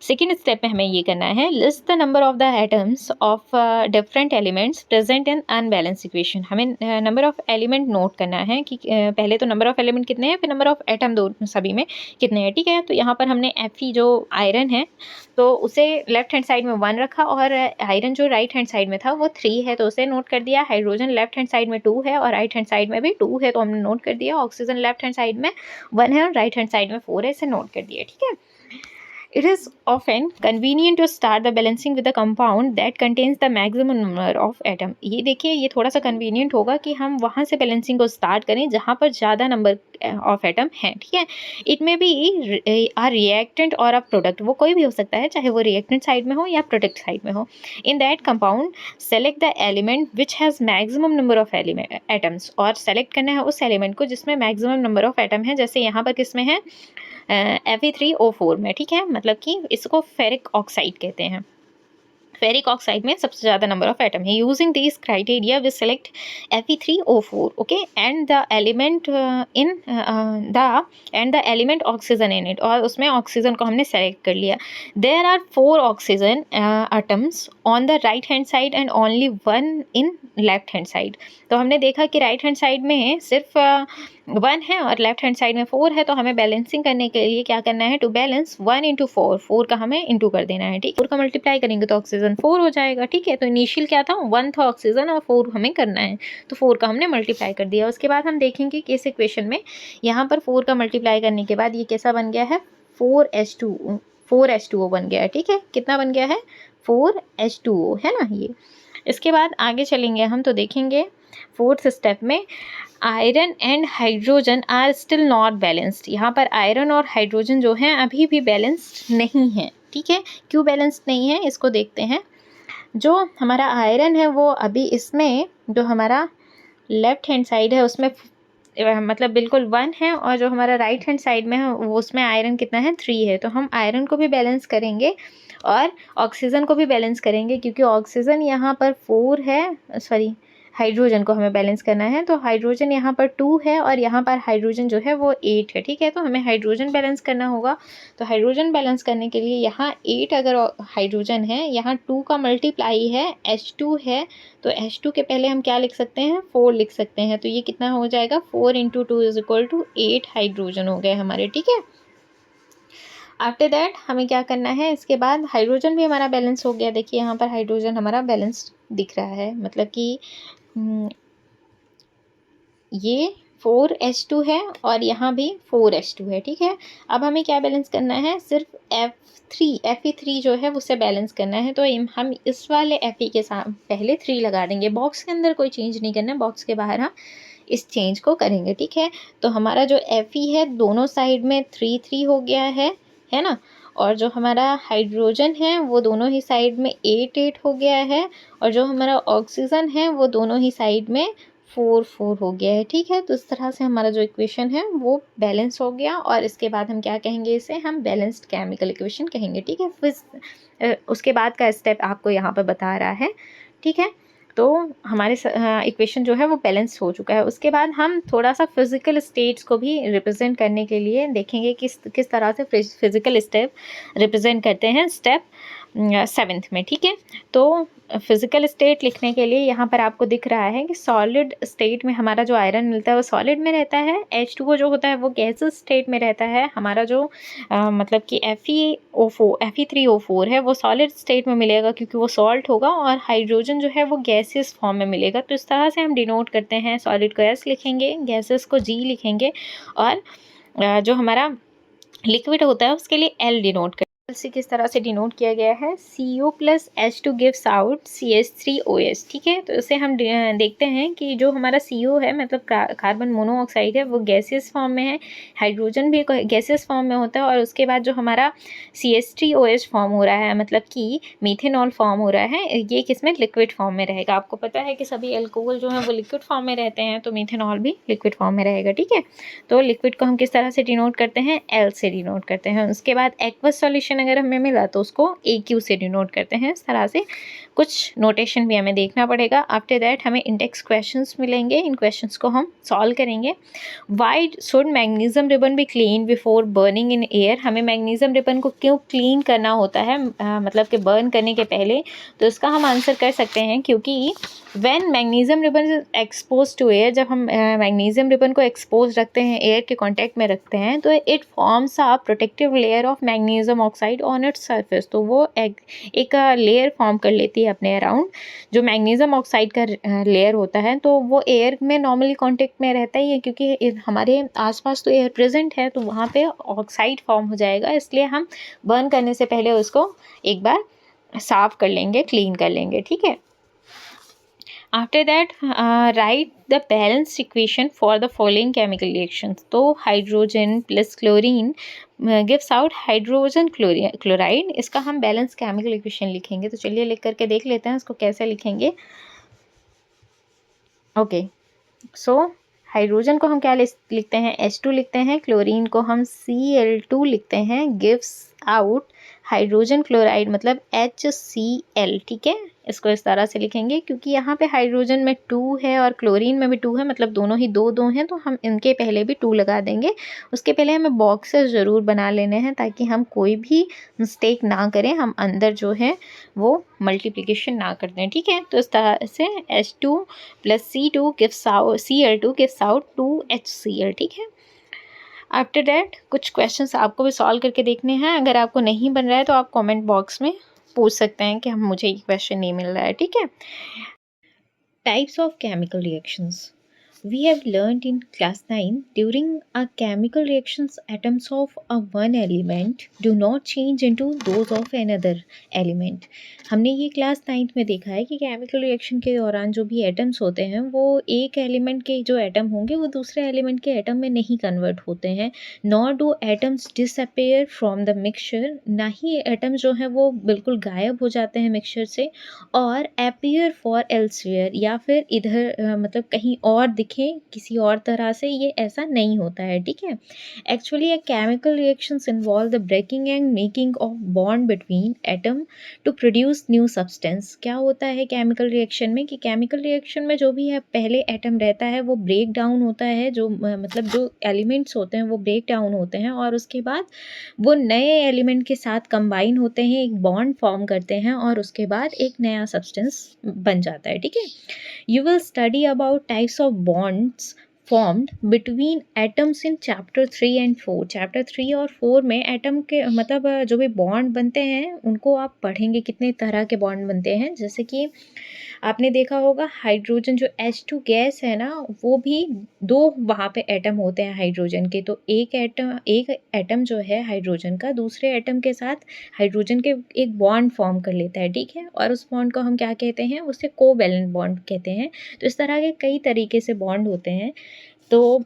सेकेंड स्टेप में हमें ये करना है, list the number of the atoms of different elements present in unbalance equation. हमें नंबर ऑफ एलिमेंट नोट करना है कि पहले तो नंबर ऑफ एलिमेंट कितने हैं, फिर नंबर ऑफ एटम दो सभी में कितने हैं, ठीक है। तो यहाँ पर हमने Fe जो आयरन है तो उसे लेफ्ट हैंड साइड में 1 रखा और आयरन जो राइट हैंड साइड में था वो 3 है तो उसे नोट कर दिया। हाइड्रोजन लेफ्ट हैंड साइड में 2 है और राइट हैंड साइड में भी 2 है तो हमने नोट कर दिया। ऑक्सीजन लेफ्ट हैंड साइड में 1 है और राइट हैंड साइड में 4 है, इसे नोट कर दिया, ठीक है। It is often convenient to start the balancing with a compound that contains the maximum number of atom। ये देखिए ये थोड़ा सा convenient होगा कि हम वहाँ से बैलेंसिंग को स्टार्ट करें जहाँ पर ज़्यादा नंबर ऑफ एटम हैं, ठीक है। इट में बी आ रिएक्टेंट और अ प्रोडक्ट, वो कोई भी हो सकता है, चाहे वो रिएक्टेंट साइड में हो या प्रोडक्ट साइड में हो। In that compound select the element which has maximum number of atoms, और सेलेक्ट करना है उस एलिमेंट को जिसमें मैक्सिमम नंबर ऑफ एटम है। जैसे यहाँ पर किस में है, Fe3O4 में, ठीक है। मतलब कि इसको फेरिक ऑक्साइड कहते हैं। फेरिक ऑक्साइड में सबसे ज़्यादा नंबर ऑफ एटम है। Using this criteria we select Fe3O4, okay, and the element element oxygen in it, और उसमें ऑक्सीजन को हमने सेलेक्ट कर लिया। There are 4 oxygen atoms on the right hand side and only 1 in left hand side. तो हमने देखा कि राइट हैंड साइड में सिर्फ 1 है और लेफ्ट हैंड साइड में 4 है, तो हमें बैलेंसिंग करने के लिए क्या करना है, टू बैलेंस 1 × 4, 4 का हमें इंटू कर देना है, ठीक है। 4 का मल्टीप्लाई करेंगे तो ऑक्सीजन 4 हो जाएगा, ठीक है। तो इनिशियल क्या था, 1 था ऑक्सीजन और 4 हमें करना है, तो 4 का हमने मल्टीप्लाई कर दिया। उसके बाद हम देखेंगे कि इस इक्वेशन में यहाँ पर 4 का मल्टीप्लाई करने के बाद ये कैसा बन गया है, 4H2O बन गया है, ठीक है। कितना बन गया है, 4H2O है ना ये। इसके बाद आगे चलेंगे हम तो देखेंगे फोर्थ स्टेप में iron and hydrogen are still not balanced. यहाँ पर आयरन और हाइड्रोजन जो हैं अभी भी बैलेंस्ड नहीं है, ठीक है। क्यों बैलेंस्ड नहीं है इसको देखते हैं। जो हमारा आयरन है वो अभी इसमें जो हमारा लेफ्ट हैंड साइड है उसमें मतलब बिल्कुल 1 है, और जो हमारा राइट हैंड साइड में है वो उसमें आयरन कितना है, 3 है। तो हम आयरन को भी बैलेंस करेंगे और ऑक्सीजन को भी बैलेंस करेंगे, क्योंकि ऑक्सीजन यहाँ पर 4 है, सॉरी हाइड्रोजन को हमें बैलेंस करना है। तो हाइड्रोजन यहाँ पर 2 है और यहाँ पर हाइड्रोजन जो है वो 8 है, ठीक है। तो हमें हाइड्रोजन बैलेंस करना होगा। तो हाइड्रोजन बैलेंस करने के लिए यहाँ 8 अगर हाइड्रोजन है, यहाँ 2 का मल्टीप्लाई है H2 है, तो H2 के पहले हम क्या लिख सकते हैं, 4 लिख सकते हैं। तो ये कितना हो जाएगा, 4 × 2 = 8 हाइड्रोजन हो गए हमारे, ठीक है। आफ्टर दैट हमें क्या करना है, इसके बाद हाइड्रोजन भी हमारा बैलेंस हो गया। देखिए यहाँ पर हाइड्रोजन हमारा बैलेंस दिख रहा है, मतलब कि ये 4H2 है और यहाँ भी 4H2 है, ठीक है। अब हमें क्या बैलेंस करना है, सिर्फ Fe3 जो है उसे बैलेंस करना है। तो हम इस वाले Fe के साथ पहले 3 लगा देंगे। बॉक्स के अंदर कोई चेंज नहीं करना है, बॉक्स के बाहर हम इस चेंज को करेंगे, ठीक है। तो हमारा जो Fe है दोनों साइड में 3 हो गया है ना। और जो हमारा हाइड्रोजन है वो दोनों ही साइड में 8 हो गया है, और जो हमारा ऑक्सीजन है वो दोनों ही साइड में 4 हो गया है, ठीक है। तो इस तरह से हमारा जो इक्वेशन है वो बैलेंस हो गया। और इसके बाद हम क्या कहेंगे, इसे हम बैलेंस्ड केमिकल इक्वेशन कहेंगे, ठीक है। फिर उसके बाद का स्टेप आपको यहाँ पर बता रहा है, ठीक है। तो हमारे इक्वेशन जो है वो बैलेंस हो चुका है। उसके बाद हम थोड़ा सा फिजिकल स्टेट्स को भी रिप्रेजेंट करने के लिए देखेंगे किस तरह से फिजिकल स्टेप रिप्रेजेंट करते हैं स्टेप 7th में, ठीक है। तो फिजिकल स्टेट लिखने के लिए यहाँ पर आपको दिख रहा है कि सॉलिड स्टेट में हमारा जो आयरन मिलता है वो सॉलिड में रहता है। H2O जो होता है वो गैसेस स्टेट में रहता है। हमारा जो मतलब कि Fe3O4 है वो सॉलिड स्टेट में मिलेगा क्योंकि वो सॉल्ट होगा, और हाइड्रोजन जो है वो गैसेस फॉर्म में मिलेगा। तो इस तरह से हम डिनोट करते हैं, सॉलिड को S लिखेंगे, गैसेस को G लिखेंगे, और जो हमारा लिक्विड होता है उसके लिए L डिनोट करते हैं। से किस तरह से डिनोट किया गया है, CO + H2 gives out CH3OH, ठीक है। तो इसे हम देखते हैं कि जो हमारा CO है मतलब कार्बन मोनोऑक्साइड है वो गैसियस फॉर्म में है, हाइड्रोजन भी गैसियस फॉर्म में होता है, और उसके बाद जो हमारा CH3OH फॉर्म हो रहा है मतलब कि मीथेनॉल फॉर्म हो रहा है, ये किसमें, लिक्विड फॉर्म में रहेगा। आपको पता है कि सभी एल्कोहल जो है वो लिक्विड फॉर्म में रहते हैं, तो मीथेनॉल भी लिक्विड फॉर्म में रहेगा, ठीक है। तो लिक्विड को हम किस तरह से डिनोट करते हैं, L से डिनोट करते हैं। उसके बाद एक्वस सॉल्यूशन अगर हमें मिला तो उसको AQ से डिनोट करते हैं। इस तरह से कुछ नोटेशन भी हमें देखना पड़ेगा। आफ्टर दैट हमें इंडेक्स क्वेश्चंस मिलेंगे, इन क्वेश्चंस को हम सॉल्व करेंगे। Why should magnesium ribbon be clean before burning in air, हमें मैग्नीशियम रिबन को क्यों क्लीन करना होता है, मतलब कि बर्न करने के पहले। तो इसका हम आंसर कर सकते हैं क्योंकि when magnesium ribbon is expose to air, जब हम मैग्नीशियम रिबन को एक्सपोज रखते हैं, एयर के कांटेक्ट में रखते हैं, तो it forms a protective layer of magnesium oxide on its surface. तो वो एक लेयर फॉर्म कर लेती है अपने अराउंड, जो मैग्नीशियम ऑक्साइड का लेयर होता है। तो वो एयर में नॉर्मली कांटेक्ट में रहता ही है क्योंकि हमारे आसपास तो एयर प्रेजेंट है, तो वहाँ पे ऑक्साइड फॉर्म हो जाएगा। इसलिए हम बर्न करने से पहले उसको एक बार साफ कर लेंगे, क्लीन कर लेंगे, ठीक है। After that, write the balanced equation for the following chemical reactions. तो hydrogen plus chlorine gives out hydrogen chloride, इसका हम बैलेंस केमिकल इक्वेशन लिखेंगे। तो चलिए लिख करके देख लेते हैं इसको कैसे लिखेंगे। ओके, सो हाइड्रोजन को हम क्या लिखते हैं, H2 लिखते हैं, क्लोरीन को हम Cl2 लिखते हैं, गिव्स आउट हाइड्रोजन क्लोराइड मतलब HCl, ठीक है। इसको इस तरह से लिखेंगे क्योंकि यहाँ पे हाइड्रोजन में 2 है और क्लोरीन में भी 2 है, मतलब दोनों ही दो हैं, तो हम इनके पहले भी 2 लगा देंगे। उसके पहले हमें बॉक्सेस ज़रूर बना लेने हैं ताकि हम कोई भी मिस्टेक ना करें, हम अंदर जो है वो मल्टीप्लिकेशन ना कर दें, ठीक है। तो इस तरह से H2 + C2 gives out Cl2 gives out 2HCl, ठीक है। आफ्टर डैट कुछ क्वेश्चंस आपको भी सॉल्व करके देखने हैं। अगर आपको नहीं बन रहा है तो आप कमेंट बॉक्स में पूछ सकते हैं कि हम मुझे ये क्वेश्चन नहीं मिल रहा है, ठीक है। Types of chemical reactions we have learned in class 9 during a chemical reactions atoms of a one element do not change into those of another element। हमने ये क्लास 9th में देखा है कि केमिकल रिएक्शन के दौरान जो भी एटम्स होते हैं वो एक एलिमेंट के जो एटम होंगे वो दूसरे एलिमेंट के एटम में नहीं कन्वर्ट होते हैं। Nor do atoms disappear from the mixture, ना ही एटम्स जो हैं वो बिल्कुल गायब हो जाते हैं मिक्सचर से, और अपीयर फॉर एल्सवेयर, या फिर इधर मतलब कहीं और दिखे किसी और तरह से, ये ऐसा नहीं होता है, ठीक है। Actually chemical reactions involve the breaking and making of bond between atom to produce new substance. क्या होता है केमिकल रिएक्शन में कि केमिकल रिएक्शन में जो भी है पहले एटम रहता है वो ब्रेक डाउन होता है, जो मतलब जो एलिमेंट्स होते हैं वो ब्रेक डाउन होते हैं और उसके बाद वो नए एलिमेंट के साथ कंबाइन होते हैं, एक बॉन्ड फॉर्म करते हैं और उसके बाद एक नया सब्सटेंस बन जाता है, ठीक है। You will study about types of bonds formed between atoms in chapter 3 and 4। Chapter 3 और 4 में एटम के मतलब जो भी बॉन्ड बनते हैं उनको आप पढ़ेंगे, कितने तरह के बॉन्ड बनते हैं। जैसे कि आपने देखा होगा हाइड्रोजन जो H2 गैस है ना, वो भी दो वहाँ पे एटम होते हैं हाइड्रोजन के। तो एक एटम जो है हाइड्रोजन का दूसरे एटम के साथ हाइड्रोजन के एक बॉन्ड फॉर्म कर लेता है, ठीक है। और उस बॉन्ड को हम क्या कहते हैं, उसे कोवैलेंट बॉन्ड कहते हैं। तो इस तरह के कई तरीके से बॉन्ड होते हैं। तो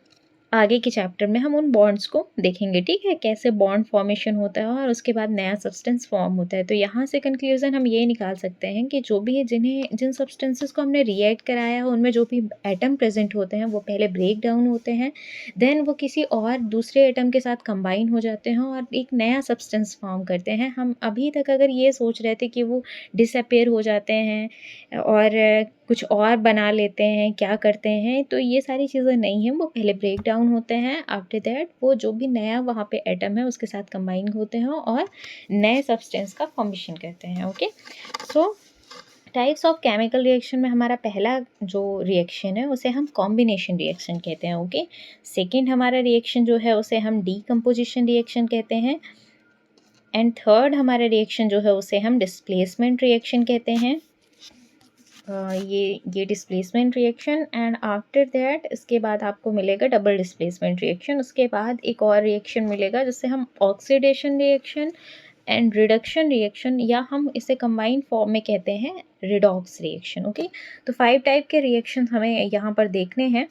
आगे के चैप्टर में हम उन बॉन्ड्स को देखेंगे, ठीक है, कैसे बॉन्ड फॉर्मेशन होता है और उसके बाद नया सब्सटेंस फॉर्म होता है। तो यहाँ से कंक्लूजन हम ये निकाल सकते हैं कि जो भी जिन सब्सटेंसेस को हमने रिएक्ट कराया है उनमें जो भी एटम प्रेजेंट होते हैं वो पहले ब्रेक डाउन होते हैं, देन वो किसी और दूसरे एटम के साथ कंबाइन हो जाते हैं और एक नया सब्सटेंस फॉर्म करते हैं। हम अभी तक अगर ये सोच रहे थे कि वो डिसअपेयर हो जाते हैं और कुछ और बना लेते हैं, क्या करते हैं, तो ये सारी चीज़ें नहीं हैं। वो पहले ब्रेक डाउन होते हैं, आफ्टर दैट वो जो भी नया वहाँ पे एटम है उसके साथ कंबाइन होते हैं और नए सब्सटेंस का फॉर्मेशन करते हैं। Okay, so types of chemical reaction में हमारा पहला जो रिएक्शन है उसे हम कॉम्बिनेशन रिएक्शन कहते हैं। ओके, सेकेंड हमारा रिएक्शन जो है उसे हम डीकम्पोजिशन रिएक्शन कहते हैं एंड थर्ड हमारा रिएक्शन जो है उसे हम डिस्प्लेसमेंट रिएक्शन कहते हैं। ये displacement reaction and after that इसके बाद आपको मिलेगा डबल डिस्प्लेसमेंट रिएक्शन। उसके बाद एक और रिएक्शन मिलेगा जिसे हम oxidation reaction and reduction reaction, या हम इसे कंबाइंड फॉर्म में कहते हैं रिडॉक्स रिएक्शन। ओके, तो 5 टाइप के रिएक्शन हमें यहाँ पर देखने हैं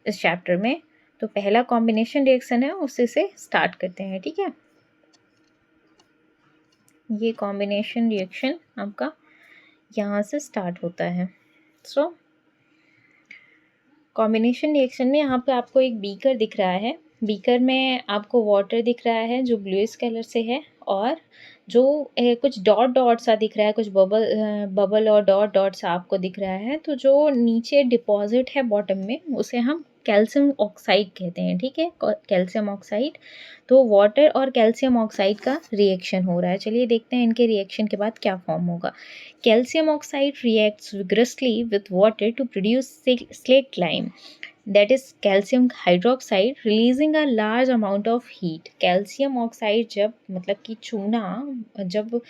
इस चैप्टर में। तो पहला कॉम्बिनेशन रिएक्शन है, उसी से स्टार्ट करते हैं, ठीक है। ये कॉम्बिनेशन रिएक्शन आपका यहाँ से स्टार्ट होता है। सो कॉम्बिनेशन रिएक्शन में यहाँ पे आपको एक बीकर दिख रहा है, बीकर में आपको वाटर दिख रहा है जो ब्लूइश कलर से है और जो कुछ डॉट डॉट सा दिख रहा है, कुछ बबल और डॉट डॉट सा आपको दिख रहा है। तो जो नीचे डिपॉजिट है बॉटम में उसे हम कैल्शियम ऑक्साइड कहते हैं, ठीक है, कैल्शियम ऑक्साइड। तो वाटर और कैल्शियम ऑक्साइड का रिएक्शन हो रहा है। चलिए देखते हैं इनके रिएक्शन के बाद क्या फॉर्म होगा। Calcium oxide reacts vigorously with water to produce slaked lime, that is calcium hydroxide, releasing a large amount of heat। Calcium oxide जब मतलब कि चूना जब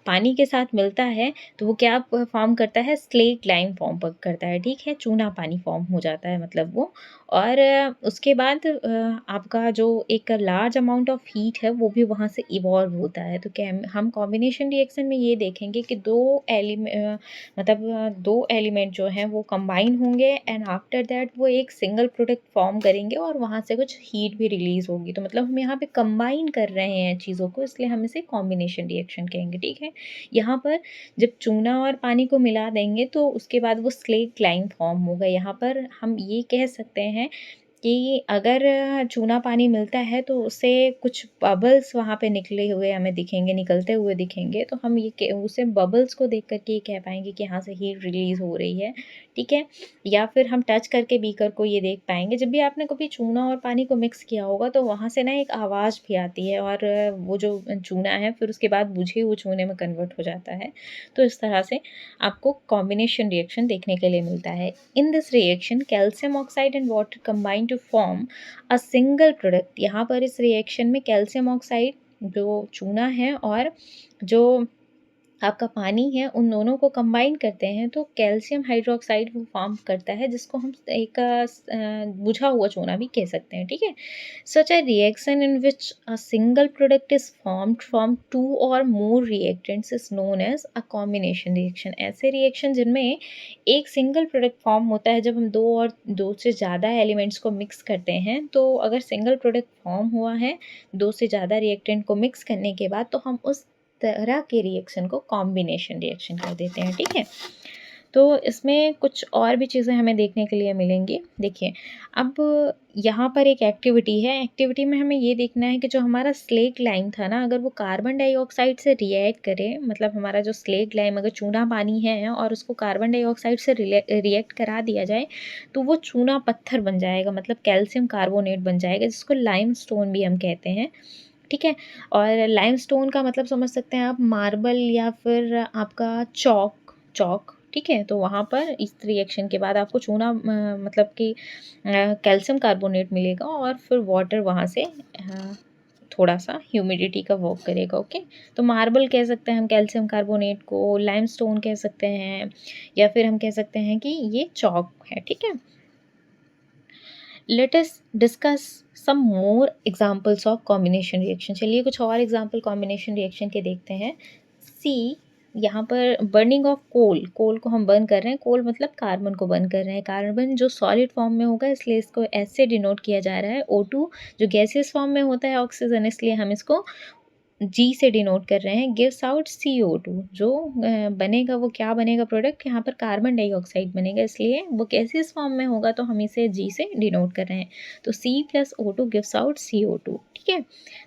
पानी के साथ मिलता है तो वो क्या फॉर्म करता है, स्लेट लाइम फॉर्म करता है, ठीक है, चूना पानी फॉर्म हो जाता है मतलब वो। और उसके बाद आपका जो एक लार्ज अमाउंट ऑफ हीट है वो भी वहाँ से इवॉल्व होता है। तो क्या हम कॉम्बिनेशन रिएक्शन में ये देखेंगे कि दो एलिमेंट जो हैं वो कंबाइन होंगे एंड आफ्टर दैट वो एक सिंगल प्रोडक्ट फॉर्म करेंगे और वहाँ से कुछ हीट भी रिलीज होगी। तो मतलब हम यहाँ पे कंबाइन कर रहे हैं चीज़ों को, इसलिए हम इसे कॉम्बिनेशन रिएक्शन कहेंगे, ठीक है। यहाँ पर जब चूना और पानी को मिला देंगे तो उसके बाद वो स्लेट लाइम फॉर्म होगा। यहाँ पर हम ये कह सकते हैं कि अगर चूना पानी मिलता है तो उससे कुछ बबल्स वहाँ पे निकले हुए हमें दिखेंगे, निकलते हुए दिखेंगे। तो हम ये उसे बबल्स को देख करके ये कह पाएंगे कि यहाँ से हीट रिलीज़ हो रही है, ठीक है। या फिर हम टच करके बीकर को ये देख पाएंगे। जब भी आपने कभी चूना और पानी को मिक्स किया होगा तो वहाँ से ना एक आवाज़ भी आती है और वो जो चूना है फिर उसके बाद बुझे हुए चूने में कन्वर्ट हो जाता है। तो इस तरह से आपको कॉम्बिनेशन रिएक्शन देखने के लिए मिलता है। In this reaction calcium oxide and water combine to form a single product. यहाँ पर इस रिएक्शन में कैल्शियम ऑक्साइड जो चूना है और जो आपका पानी है उन दोनों को कंबाइन करते हैं तो कैल्शियम हाइड्रोक्साइड वो फॉर्म करता है, जिसको हम एक बुझा हुआ चूना भी कह सकते हैं, ठीक है। Such a reaction in which a single product is formed from 2 or more reactants is known as a combination reaction. ऐसे रिएक्शन जिनमें एक सिंगल प्रोडक्ट फॉर्म होता है, जब हम दो से ज़्यादा एलिमेंट्स को मिक्स करते हैं, तो अगर सिंगल प्रोडक्ट फॉर्म हुआ है दो से ज़्यादा रिएक्टेंट को मिक्स करने के बाद, तो हम उस तरह के रिएक्शन को कॉम्बिनेशन रिएक्शन कर देते हैं, ठीक है। तो इसमें कुछ और भी चीज़ें हमें देखने के लिए मिलेंगी। देखिए, अब यहाँ पर एक एक्टिविटी है, एक्टिविटी में हमें ये देखना है कि जो हमारा स्लेट लाइम था ना, अगर वो कार्बन डाइऑक्साइड से रिएक्ट करे, मतलब हमारा जो स्लेट लाइम अगर चूना पानी है और उसको कार्बन डाइऑक्साइड से रिएक्ट करा दिया जाए, तो वो चूना पत्थर बन जाएगा, मतलब कैल्शियम कार्बोनेट बन जाएगा, जिसको लाइमस्टोन भी हम कहते हैं। ठीक है? और लाइमस्टोन का मतलब समझ सकते हैं आप, मार्बल या फिर आपका चॉक चॉक, ठीक है? तो वहाँ पर इस रिएक्शन के बाद आपको चूना मतलब कि कैल्शियम कार्बोनेट मिलेगा और फिर वाटर वहाँ से थोड़ा-सा ह्यूमिडिटी का वर्क करेगा, ओके? तो मार्बल कह सकते हैं हम कैल्शियम कार्बोनेट को, लाइमस्टोन कह सकते हैं, या फिर हम कह सकते हैं कि ये चॉक है, ठीक है? Let us discuss some more examples of combination reaction. चलिए कुछ और एग्जाम्पल कॉम्बिनेशन रिएक्शन के देखते हैं। सी, यहाँ पर बर्निंग ऑफ कोल, कोल को हम बर्न कर रहे हैं, कोल मतलब कार्बन को बर्न कर रहे हैं, कार्बन जो सॉलिड फॉर्म में होगा इसलिए इसको एस से डिनोट किया जा रहा है। O2 जो गैसियस फॉर्म में होता है ऑक्सीजन, इसलिए हम इसको जी से डिनोट कर रहे हैं। गिव्स आउट CO2, जो बनेगा वो क्या बनेगा प्रोडक्ट, यहाँ पर कार्बन डाइऑक्साइड बनेगा, इसलिए वो गैसियस फॉर्म में होगा तो हम इसे जी से डिनोट कर रहे हैं। तो C+O2 गिव्स आउट CO2, ठीक है?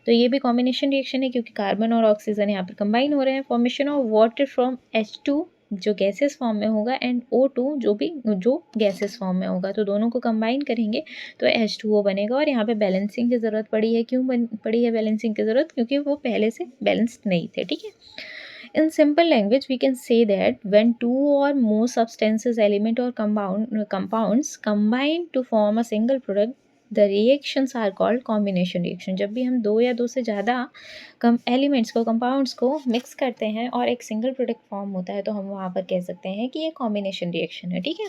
तो ये भी कॉम्बिनेशन रिएक्शन है क्योंकि कार्बन और ऑक्सीजन यहाँ पर कंबाइन हो रहे हैं। Formation of water from H2 जो गैसेस फॉर्म में होगा एंड O2 जो गैसेस फॉर्म में होगा, तो दोनों को कंबाइन करेंगे तो H2O बनेगा। और यहाँ पे बैलेंसिंग की ज़रूरत पड़ी है। क्यों पड़ी है बैलेंसिंग की ज़रूरत? क्योंकि वो पहले से बैलेंस्ड नहीं थे, ठीक है? In simple language, we can say that when two or more substances, element or compounds combine to form a single product, the reactions are called combination reaction. जब भी हम दो या दो से ज़्यादा एलिमेंट्स को, कंपाउंड्स को मिक्स करते हैं और एक सिंगल प्रोडक्ट फॉर्म होता है तो हम वहाँ पर कह सकते हैं कि ये कॉम्बिनेशन रिएक्शन है, ठीक है?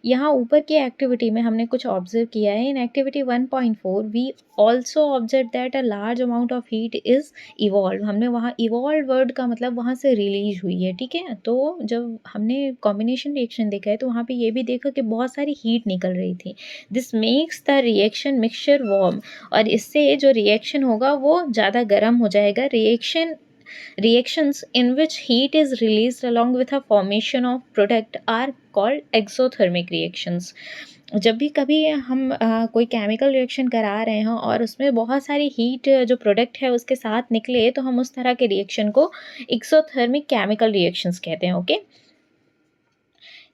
यहाँ ऊपर की एक्टिविटी में हमने कुछ ऑब्जर्व किया है। In activity 1.4 we also observe that a large amount of heat is evolve. हमने वहाँ इवॉल्व वर्ड का मतलब वहाँ से रिलीज हुई है, ठीक है? तो जब हमने कॉम्बिनेशन रिएक्शन देखा है तो वहाँ पे ये भी देखा कि बहुत सारी हीट निकल रही थी। This makes the reaction mixture warm, और इससे जो रिएक्शन होगा वो ज़्यादा गर्म हो जाएगा। Reactions in which heat is released along with a formation of product are called exothermic reactions. जब भी कभी हम कोई केमिकल रिएक्शन करा रहे हैं और उसमें बहुत सारी हीट जो प्रोडक्ट है उसके साथ निकले, तो हम उस तरह के रिएक्शन को एक्सोथर्मिक केमिकल रिएक्शंस कहते हैं, ओके?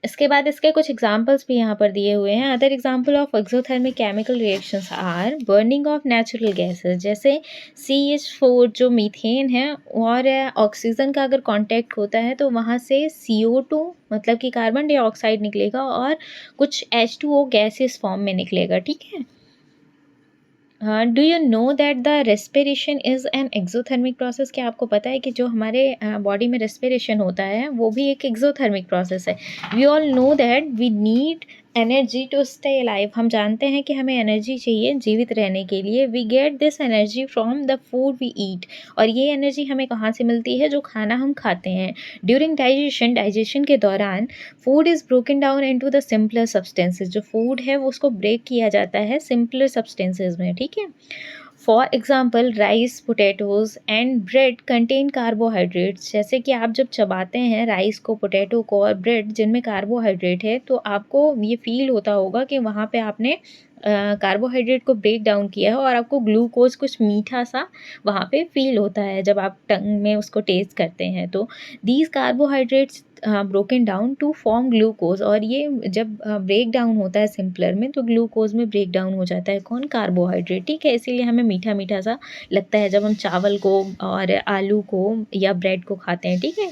इसके बाद इसके कुछ एग्जाम्पल्स भी यहाँ पर दिए हुए हैं। Other example of exothermic chemical reactions are burning of natural gases, जैसे CH4 जो मीथेन है और ऑक्सीजन का अगर कांटेक्ट होता है तो वहाँ से CO2 मतलब कि कार्बन डाइऑक्साइड निकलेगा और कुछ H2O गैसेस फॉर्म में निकलेगा, ठीक है? Do you know that the respiration is an exothermic process? क्या आपको पता है कि जो हमारे बॉडी में रेस्पिरेशन होता है वो भी एक एक्सोथर्मिक प्रोसेस है। We all know that we need energy to stay alive. हम जानते हैं कि हमें एनर्जी चाहिए जीवित रहने के लिए। We get this energy from the food we eat, और ये एनर्जी हमें कहाँ से मिलती है? जो खाना हम खाते हैं। ड्यूरिंग डाइजेशन के दौरान food is broken down into the simpler substances. जो फूड है वो उसको ब्रेक किया जाता है सिंपलर सब्सटेंसेस में, ठीक है? For example rice, potatoes and bread contain carbohydrates. जैसे कि आप जब चबाते हैं राइस को, पोटैटो को और ब्रेड जिनमें कार्बोहाइड्रेट है, तो आपको ये फील होता होगा कि वहाँ पे आपने कार्बोहाइड्रेट को ब्रेक डाउन किया है और आपको ग्लूकोज कुछ मीठा सा वहाँ पे फील होता है जब आप टंग में उसको टेस्ट करते हैं। तो these carbohydrates broken down to form glucose, और ये जब ब्रेक डाउन होता है सिंपलर में तो ग्लूकोज में ब्रेक डाउन हो जाता है कौन? कार्बोहाइड्रेट, ठीक है? इसीलिए हमें मीठा मीठा सा लगता है जब हम चावल को और आलू को या ब्रेड को खाते हैं, ठीक है?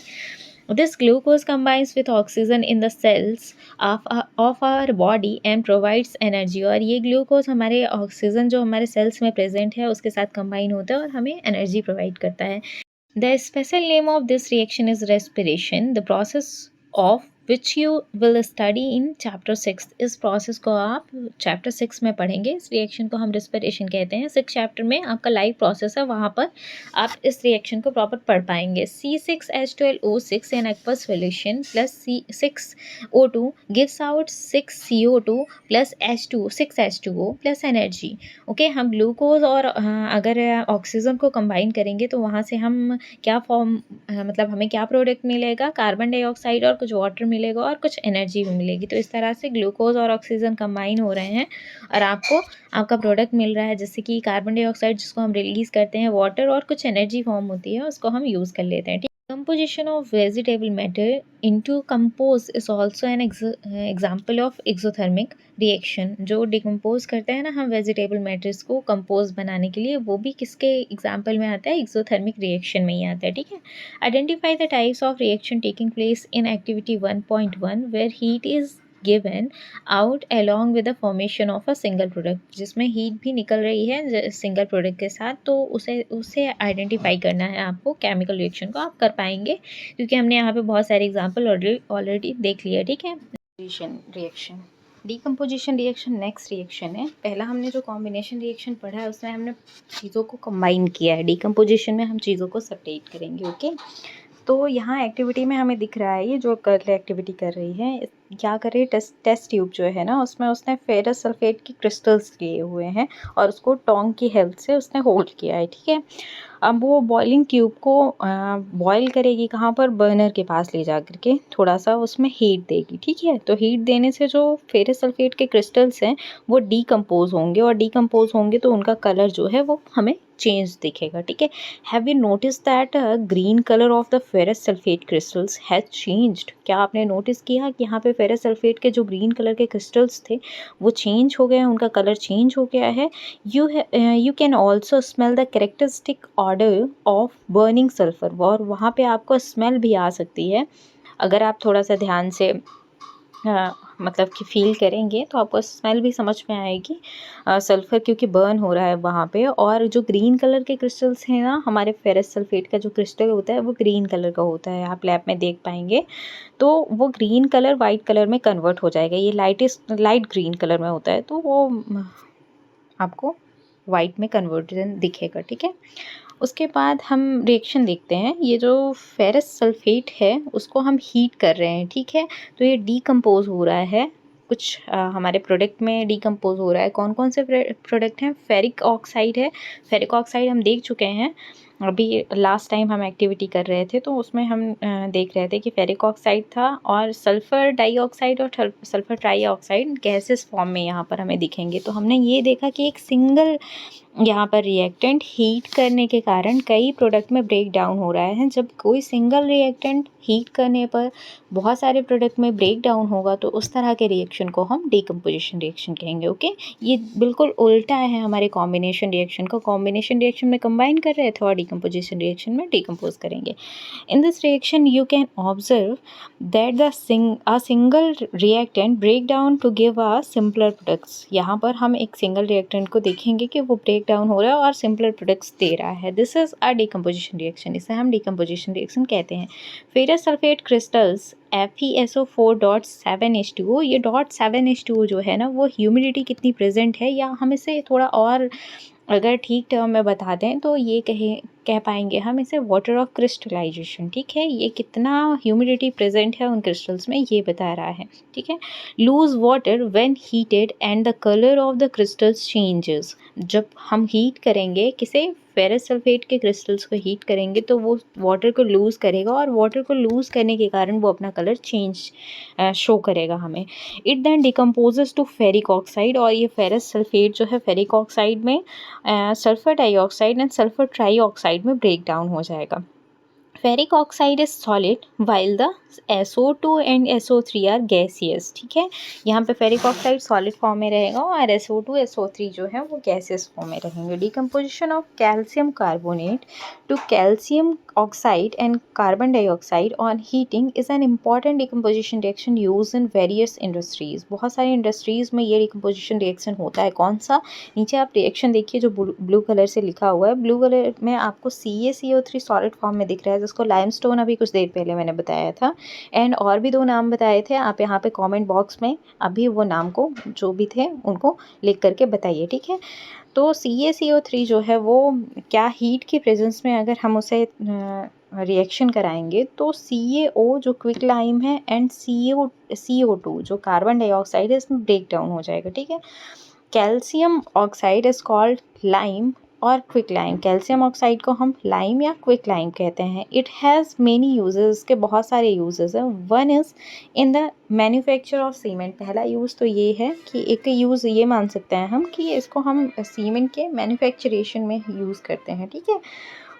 This glucose combines with oxygen in the cells of our body and provides energy, और ये ग्लूकोज हमारे ऑक्सीजन जो हमारे सेल्स में प्रेजेंट है उसके साथ कंबाइन होता है और हमें एनर्जी प्रोवाइड करता है। The special name of this reaction is respiration, the process of which you will study in chapter 6. इस process को आप chapter 6 में पढ़ेंगे। इस reaction को हम respiration कहते हैं। 6 chapter में आपका live process है, वहाँ पर आप इस reaction को proper पढ़ पाएंगे। C6H12O6 in aqueous solution plus C6O2 gives out 6CO2 plus H2 6H2O plus energy. Okay, हम ग्लूकोज और अगर ऑक्सीजन को कंबाइन करेंगे तो वहाँ से हम क्या फॉर्म मतलब हमें क्या प्रोडक्ट मिलेगा? कार्बन डाइऑक्साइड और कुछ वाटर मिलेगा और कुछ एनर्जी भी मिलेगी। तो इस तरह से ग्लूकोज और ऑक्सीजन कंबाइन हो रहे हैं और आपको आपका प्रोडक्ट मिल रहा है, जैसे कि कार्बन डाइऑक्साइड जिसको हम रिलीज़ करते हैं, वाटर और कुछ एनर्जी फॉर्म होती है, उसको हम यूज़ कर लेते हैं। Composition of vegetable matter into compose is also an example of exothermic reaction। जो डिकम्पोज करते हैं ना हम वेजिटेबल मैटर्स को कंपोज बनाने के लिए, वो भी किसके एग्जाम्पल में आता है, एक्सोथर्मिक रिएक्शन में ही आता है। ठीक है, identify the types of reaction taking place in activity 1.1 where heat is given out along with the formation of a single product। जिसमें हीट भी निकल रही है सिंगल प्रोडक्ट के साथ, तो उसे आइडेंटिफाई करना है आपको। केमिकल रिएक्शन को आप कर पाएंगे क्योंकि हमने यहाँ पे बहुत सारे एग्जांपल ऑलरेडी देख लिया। ठीक है, reaction, decomposition reaction next reaction है। पहला हमने जो कॉम्बिनेशन रिएक्शन पढ़ा है उसमें हमने चीज़ों को कंबाइन किया है, डीकम्पोजिशन में हम चीज़ों को सेपरेट करेंगे। ओके, तो यहाँ एक्टिविटी में हमें दिख रहा है ये जो गर्ल एक्टिविटी कर रही है, क्या कर रही है, टेस्ट ट्यूब जो है ना उसमें उसने फेरस सल्फेट की क्रिस्टल्स लिए हुए हैं और उसको टोंग की हेल्प से उसने होल्ड किया है। ठीक है, अब वो बॉइलिंग ट्यूब को बॉईल करेगी कहाँ पर, बर्नर के पास ले जा करके थोड़ा सा उसमें हीट देगी। ठीक है, तो हीट देने से जो फेरस सल्फेट के क्रिस्टल्स हैं वो डीकम्पोज होंगे और डीकम्पोज होंगे तो उनका कलर जो है वो हमें चेंज दिखेगा। ठीक है, have you notice that green colour of the ferrous sulphate crystals has changed. क्या आपने नोटिस किया कि यहाँ पे फेरस सल्फेट के जो ग्रीन कलर के क्रिस्टल्स थे वो चेंज हो गए हैं, उनका कलर चेंज हो गया है। You can also smell the characteristic order of burning sulphur, और वहाँ पे आपको स्मेल भी आ सकती है अगर आप थोड़ा सा ध्यान से मतलब कि फील करेंगे तो आपको स्मेल भी समझ में आएगी सल्फ़र क्योंकि बर्न हो रहा है वहाँ पे। और जो ग्रीन कलर के क्रिस्टल्स हैं ना, हमारे फेरस सल्फेट का जो क्रिस्टल होता है वो ग्रीन कलर का होता है, आप लैब में देख पाएंगे। तो वो ग्रीन कलर वाइट कलर में कन्वर्ट हो जाएगा, ये लाइट ग्रीन कलर में होता है, तो वो आपको वाइट में कन्वर्जन दिखेगा। ठीक है, उसके बाद हम रिएक्शन देखते हैं। ये जो फेरस सल्फेट है उसको हम हीट कर रहे हैं। ठीक है, तो ये डीकम्पोज हो रहा है कुछ हमारे प्रोडक्ट में डीकम्पोज हो रहा है। कौन कौन से प्रोडक्ट हैं, फेरिक ऑक्साइड है। फेरिक ऑक्साइड हम देख चुके हैं अभी लास्ट टाइम हम एक्टिविटी कर रहे थे, तो उसमें हम देख रहे थे कि फेरिक ऑक्साइड था और सल्फ़र डाइऑक्साइड और सल्फ़र ट्राईऑक्साइड गैसेस फॉर्म में यहाँ पर हमें दिखेंगे। तो हमने ये देखा कि एक सिंगल यहाँ पर रिएक्टेंट हीट करने के कारण कई प्रोडक्ट में ब्रेक डाउन हो रहा है। जब कोई सिंगल रिएक्टेंट हीट करने पर बहुत सारे प्रोडक्ट में ब्रेक डाउन होगा तो उस तरह के रिएक्शन को हम डीकम्पोजिशन रिएक्शन कहेंगे। ओके, ये बिल्कुल उल्टा है हमारे कॉम्बिनेशन रिएक्शन को। कॉम्बिनेशन रिएक्शन में कंबाइन कर रहे थे और डीकम्पोजिशन रिएक्शन में डीकम्पोज करेंगे। इन this reaction you can observe that a single reactant break down to give a simpler products। यहाँ पर हम एक सिंगल रिएक्टेंट को देखेंगे कि वो ब्रेक डाउन हो रहा है और सिंपलर प्रोडक्ट्स दे रहा है। This is a decomposition reaction, इसे हम डीकम्पोजिशन रिएक्शन कहते हैं। फेरस सल्फेट क्रिस्टल्स FeSO4.7H2O, ये .7H2O जो है ना वो ह्यूमिडिटी कितनी प्रेजेंट है, या हम इसे थोड़ा और अगर ठीक टर्म में बता दें तो ये कह पाएंगे हम इसे वाटर ऑफ क्रिस्टलाइजेशन। ठीक है, ये कितना ह्यूमिडिटी प्रेजेंट है उन क्रिस्टल्स में ये बता रहा है। ठीक है, loose water when heated and the colour of the crystals changes. जब हम हीट करेंगे किसे, फेरस सल्फेट के क्रिस्टल्स को हीट करेंगे तो वो वाटर को लूज़ करेगा और वाटर को लूज़ करने के कारण वो अपना कलर चेंज शो करेगा हमें। It then decomposes to ferric oxide, और ये फेरस सल्फेट जो है फेरिक ऑक्साइड में sulphur dioxide and sulphur trioxide में ब्रेक डाउन हो जाएगा। Ferric oxide is solid while the SO2 and SO3 are gaseous. ठीक है, यहाँ पे फेरिक ऑक्साइड सॉलिड फॉर्म में रहेगा और SO2 SO3 जो है वो गैसियस फॉर्म में रहेंगे। Decomposition of calcium carbonate to calcium oxide and carbon dioxide on heating is an important decomposition reaction use in various industries. बहुत सारी इंडस्ट्रीज में ये डिकम्पोजिशन रिएक्शन होता है। कौन सा, नीचे आप रिएक्शन देखिए जो ब्लू कलर से लिखा हुआ है, ब्लू कलर में आपको CaCO3 सॉलिड फॉर्म में दिख रहा है जिसको लाइमस्टोन अभी कुछ देर पहले मैंने बताया था, एंड और भी 2 नाम बताए थे। आप यहाँ पे कमेंट बॉक्स में अभी वो नाम को जो भी थे उनको लिख करके बताइए। ठीक है, तो CaCO3 जो है वो क्या हीट की प्रेजेंस में अगर हम उसे रिएक्शन कराएंगे तो CaO जो क्विक लाइम है एंड CO2 जो कार्बन डाइऑक्साइड है इसमें ब्रेक डाउन हो जाएगा। ठीक है, calcium oxide is called lime और क्विक लाइम। कैल्शियम ऑक्साइड को हम लाइम या क्विक लाइम कहते हैं। इट हैज़ मेनी यूजेस, इसके बहुत सारे यूजेस हैं। One is in the manufacture of cement. पहला यूज़ तो ये है कि एक यूज़ ये मान सकते हैं हम कि इसको हम सीमेंट के मैन्युफैक्चरेशन में यूज़ करते हैं, ठीक है।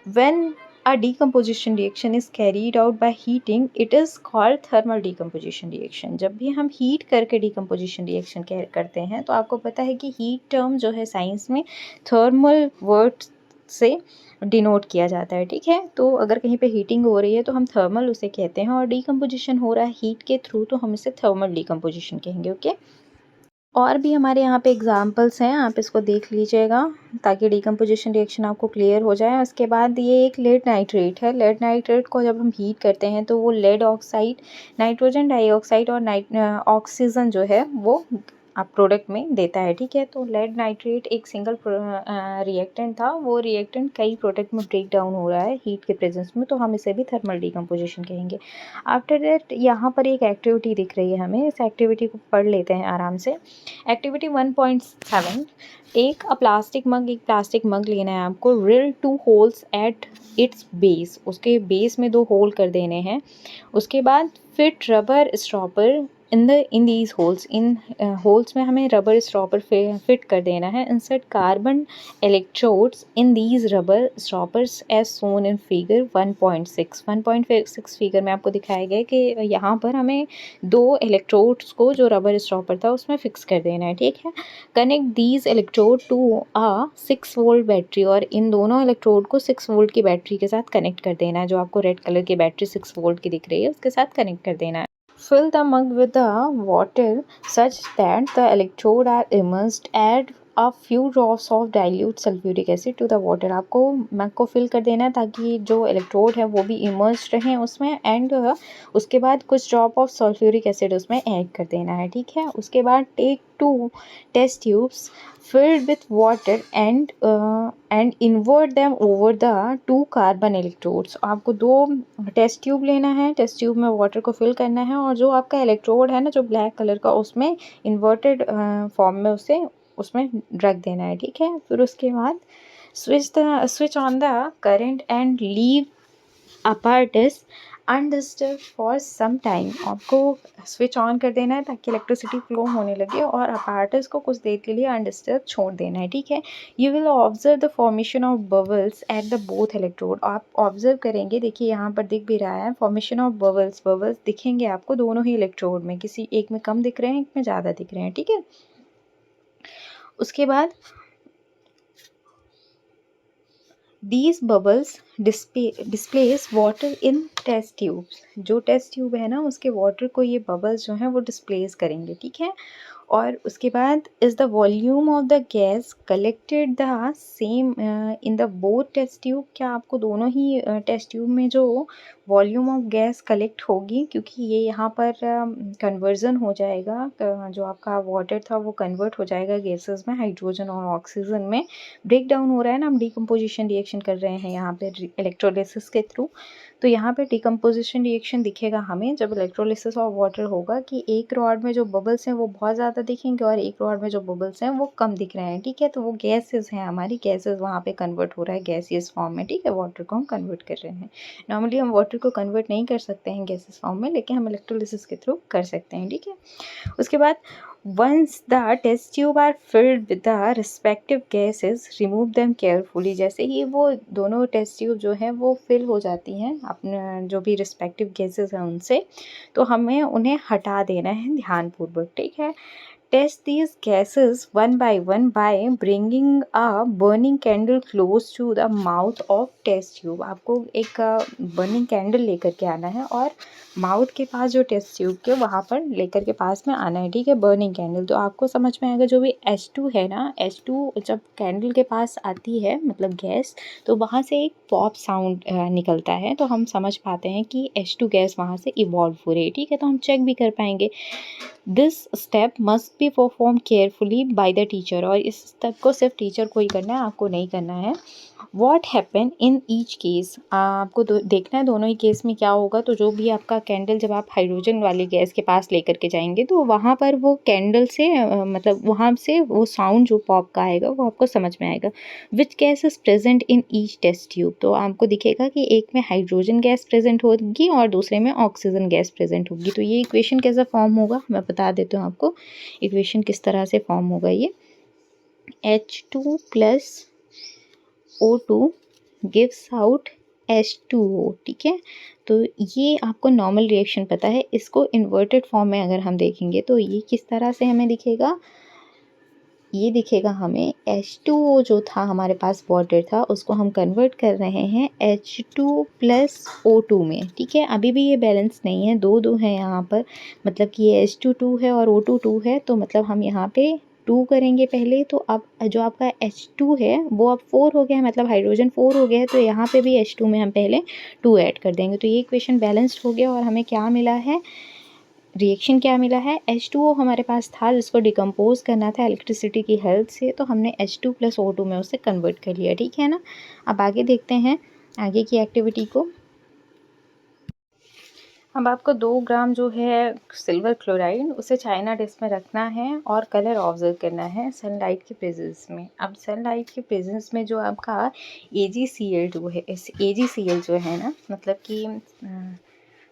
When a decomposition reaction is carried out by heating, it is called thermal decomposition reaction। जब भी हम हीट करके decomposition reaction करते हैं तो आपको पता है कि हीट टर्म जो है साइंस में थर्मल वर्ड से डिनोट किया जाता है, ठीक है। तो अगर कहीं पे हीटिंग हो रही है तो हम थर्मल उसे कहते हैं, और डिकम्पोजिशन हो रहा है हीट के थ्रू तो हम इसे थर्मल डिकम्पोजिशन कहेंगे, ओके। और भी हमारे यहाँ पे एग्जांपल्स हैं, आप इसको देख लीजिएगा ताकि डिकम्पोजिशन रिएक्शन आपको क्लियर हो जाए। उसके बाद ये एक लेड नाइट्रेट है। लेड नाइट्रेट को जब हम हीट करते हैं तो वो लेड ऑक्साइड, नाइट्रोजन डाइऑक्साइड और ऑक्सीजन जो है वो आप प्रोडक्ट में देता है, ठीक है। तो लेड नाइट्रेट एक सिंगल रिएक्टेंट था, वो रिएक्टेंट कई प्रोडक्ट में ब्रेक डाउन हो रहा है हीट के प्रेजेंस में, तो हम इसे भी थर्मल डिकम्पोजिशन कहेंगे। आफ्टर दैट यहाँ पर एक एक्टिविटी दिख रही है हमें, इस एक्टिविटी को पढ़ लेते हैं आराम से। Activity 1.7, take a plastic mug. एक प्लास्टिक मग लेना है आपको। Drill 2 holes at its base, उसके बेस में 2 होल कर देने हैं। उसके बाद fit rubber stopper in these holes, इन होल्स में हमें रबर स्टॉपर फिट कर देना है। Insert carbon electrodes in these rubber stoppers as shown in figure 1.6 figure में आपको दिखाया गया है कि यहाँ पर हमें 2 इलेक्ट्रोड्स को जो रबर स्टॉपर था उसमें फिक्स कर देना है, ठीक है। Connect these electrode to a 6 volt battery, और इन दोनों इलेक्ट्रोड को 6 वोल्ट की बैटरी के साथ कनेक्ट कर देना है। जो आपको रेड कलर की बैटरी 6 वोल्ट की दिख रही है उसके साथ कनेक्ट कर देना है। Fill the mug with the water such that the electrode are immersed. Add a few drops of dilute sulfuric acid to the water। आपको मग को फिल कर देना है ताकि जो इलेक्ट्रोड है वो भी इमर्स्ड रहें उसमें, एंड उसके बाद कुछ ड्रॉप ऑफ सल्फ्यूरिक एसिड उसमें ऐड कर देना है, ठीक है। उसके बाद take 2 test tubes filled with water and invert them over the 2 carbon electrodes। आपको 2 टेस्ट ट्यूब लेना है, टेस्ट ट्यूब में वाटर को फिल करना है, और जो आपका इलेक्ट्रोड है ना जो ब्लैक कलर का, उसमें इन्वर्टेड फॉर्म में उसे उसमें रख देना है, ठीक है। फिर उसके बाद switch on the current and leave apparatus undisturbed for some time। आपको स्विच ऑन कर देना है ताकि इलेक्ट्रिसिटी फ्लो होने लगे, और apparatus को कुछ देर के लिए अनडिस्टर्ब छोड़ देना है, ठीक है। You will observe the formation of bubbles at the both electrode. आप ऑब्जर्व करेंगे, देखिए यहाँ पर दिख भी रहा है फॉर्मेशन ऑफ बबल्स। बबल्स दिखेंगे आपको दोनों ही इलेक्ट्रोड में, किसी एक में कम दिख रहे हैं एक में ज़्यादा दिख रहे हैं, ठीक है। उसके बाद These bubbles displace water in test tubes। जो टेस्ट ट्यूब है ना उसके वाटर को ये बबल्स जो हैं वो डिस्प्लेस करेंगे, ठीक है। और उसके बाद is the volume of the gas collected the same in the both test tube. क्या आपको दोनों ही टेस्ट ट्यूब में जो वॉल्यूम ऑफ गैस कलेक्ट होगी, क्योंकि ये यहाँ पर कन्वर्जन हो जाएगा, जो आपका वाटर था वो कन्वर्ट हो जाएगा गैसेस में, हाइड्रोजन और ऑक्सीजन में ब्रेक डाउन हो रहा है ना, हम डिकम्पोजिशन रिएक्शन कर रहे हैं यहाँ पे इलेक्ट्रोलिसिस के थ्रू। तो यहाँ पे डिकम्पोजिशन रिएक्शन दिखेगा हमें जब इलेक्ट्रोलिसिस ऑफ वाटर होगा कि एक रॉड में जो बबल्स हैं वो बहुत ज़्यादा दिखेंगे और एक रॉड में जो बबल्स हैं वो कम दिख रहे हैं, ठीक है। तो वो गैसेस हैं, हमारी गैसेस वहाँ पे कन्वर्ट हो रहा है गैसियस फॉर्म में, ठीक है। वाटर को हम कन्वर्ट कर रहे हैं। नॉर्मली हम वाटर को कन्वर्ट नहीं कर सकते हैं गैसेस फॉर्म में, लेकिन हम इलेक्ट्रोलिसिस के थ्रू कर सकते हैं, ठीक है। उसके बाद once the test tube are filled with the respective gases, remove them carefully। जैसे ही वो दोनों टेस्ट ट्यूब जो है वो फिल हो जाती हैं अपने जो भी रिस्पेक्टिव गैसेस हैं उनसे, तो हमें उन्हें हटा देना है ध्यानपूर्वक, ठीक है। Test these gases one by bringing a burning candle close to the mouth of test tube। आपको एक बर्निंग कैंडल लेकर के आना है और माउथ के पास जो टेस्ट ट्यूब के वहाँ पर लेकर के पास में आना है, ठीक है। बर्निंग कैंडल तो आपको समझ में आएगा, जो भी H2 है ना, H2 जब कैंडल के पास आती है मतलब गैस, तो वहाँ से एक पॉप साउंड निकलता है, तो हम समझ पाते हैं कि H2 गैस वहाँ से इवॉल्व हो रही है, ठीक है। तो हम चेक भी कर पाएंगे। This step must be perform carefully by the teacher, और इस स्टेप को सिर्फ टीचर को ही करना है, आपको नहीं करना है। What happen in each case, आपको देखना है दोनों ही केस में क्या होगा। तो जो भी आपका कैंडल जब आप हाइड्रोजन वाली गैस के पास लेकर के जाएंगे तो वहाँ पर वो कैंडल से मतलब वहाँ से वो साउंड जो पॉप का आएगा वो आपको समझ में आएगा। Which gas is present in each test tube, तो आपको दिखेगा कि एक में हाइड्रोजन गैस प्रेजेंट होगी और दूसरे में ऑक्सीजन गैस प्रेजेंट होगी। तो ये इक्वेशन कैसा फॉर्म होगा मैं बता देती हूँ आपको। इक्वेशन किस तरह से फॉर्म होगा, ये H2 plus O2 gives out H2O, ठीक है। तो ये आपको नॉर्मल रिएक्शन पता है। इसको इन्वर्टेड फॉर्म में अगर हम देखेंगे तो ये किस तरह से हमें दिखेगा, ये दिखेगा हमें H2O जो था हमारे पास वाटर था उसको हम कन्वर्ट कर रहे हैं H2 प्लस O2 में, ठीक है। अभी भी ये बैलेंस नहीं है, दो दो है यहाँ पर, मतलब कि ये H2 2 है और O2 2 है, तो मतलब हम यहाँ पे 2 करेंगे पहले। तो अब जो आपका H2 है वो अब 4 हो गया है, मतलब हाइड्रोजन 4 हो गया है, तो यहाँ पे भी H2 में हम पहले 2 ऐड कर देंगे। तो ये इक्वेशन बैलेंस्ड हो गया और हमें क्या मिला है, रिएक्शन क्या मिला है, H2O हमारे पास था जिसको डिकम्पोज करना था इलेक्ट्रिसिटी की हेल्प से, तो हमने H2 प्लस O2 में उसे कन्वर्ट कर लिया, ठीक है ना। अब आगे देखते हैं आगे की एक्टिविटी को। अब आपको 2 ग्राम जो है सिल्वर क्लोराइड उसे चाइना डिश में रखना है और कलर ऑब्जर्व करना है सनलाइट के प्रेजेंस में। अब सनलाइट के प्रेजेंस में जो आपका AgCl जो है, इस AgCl जो है ना, मतलब कि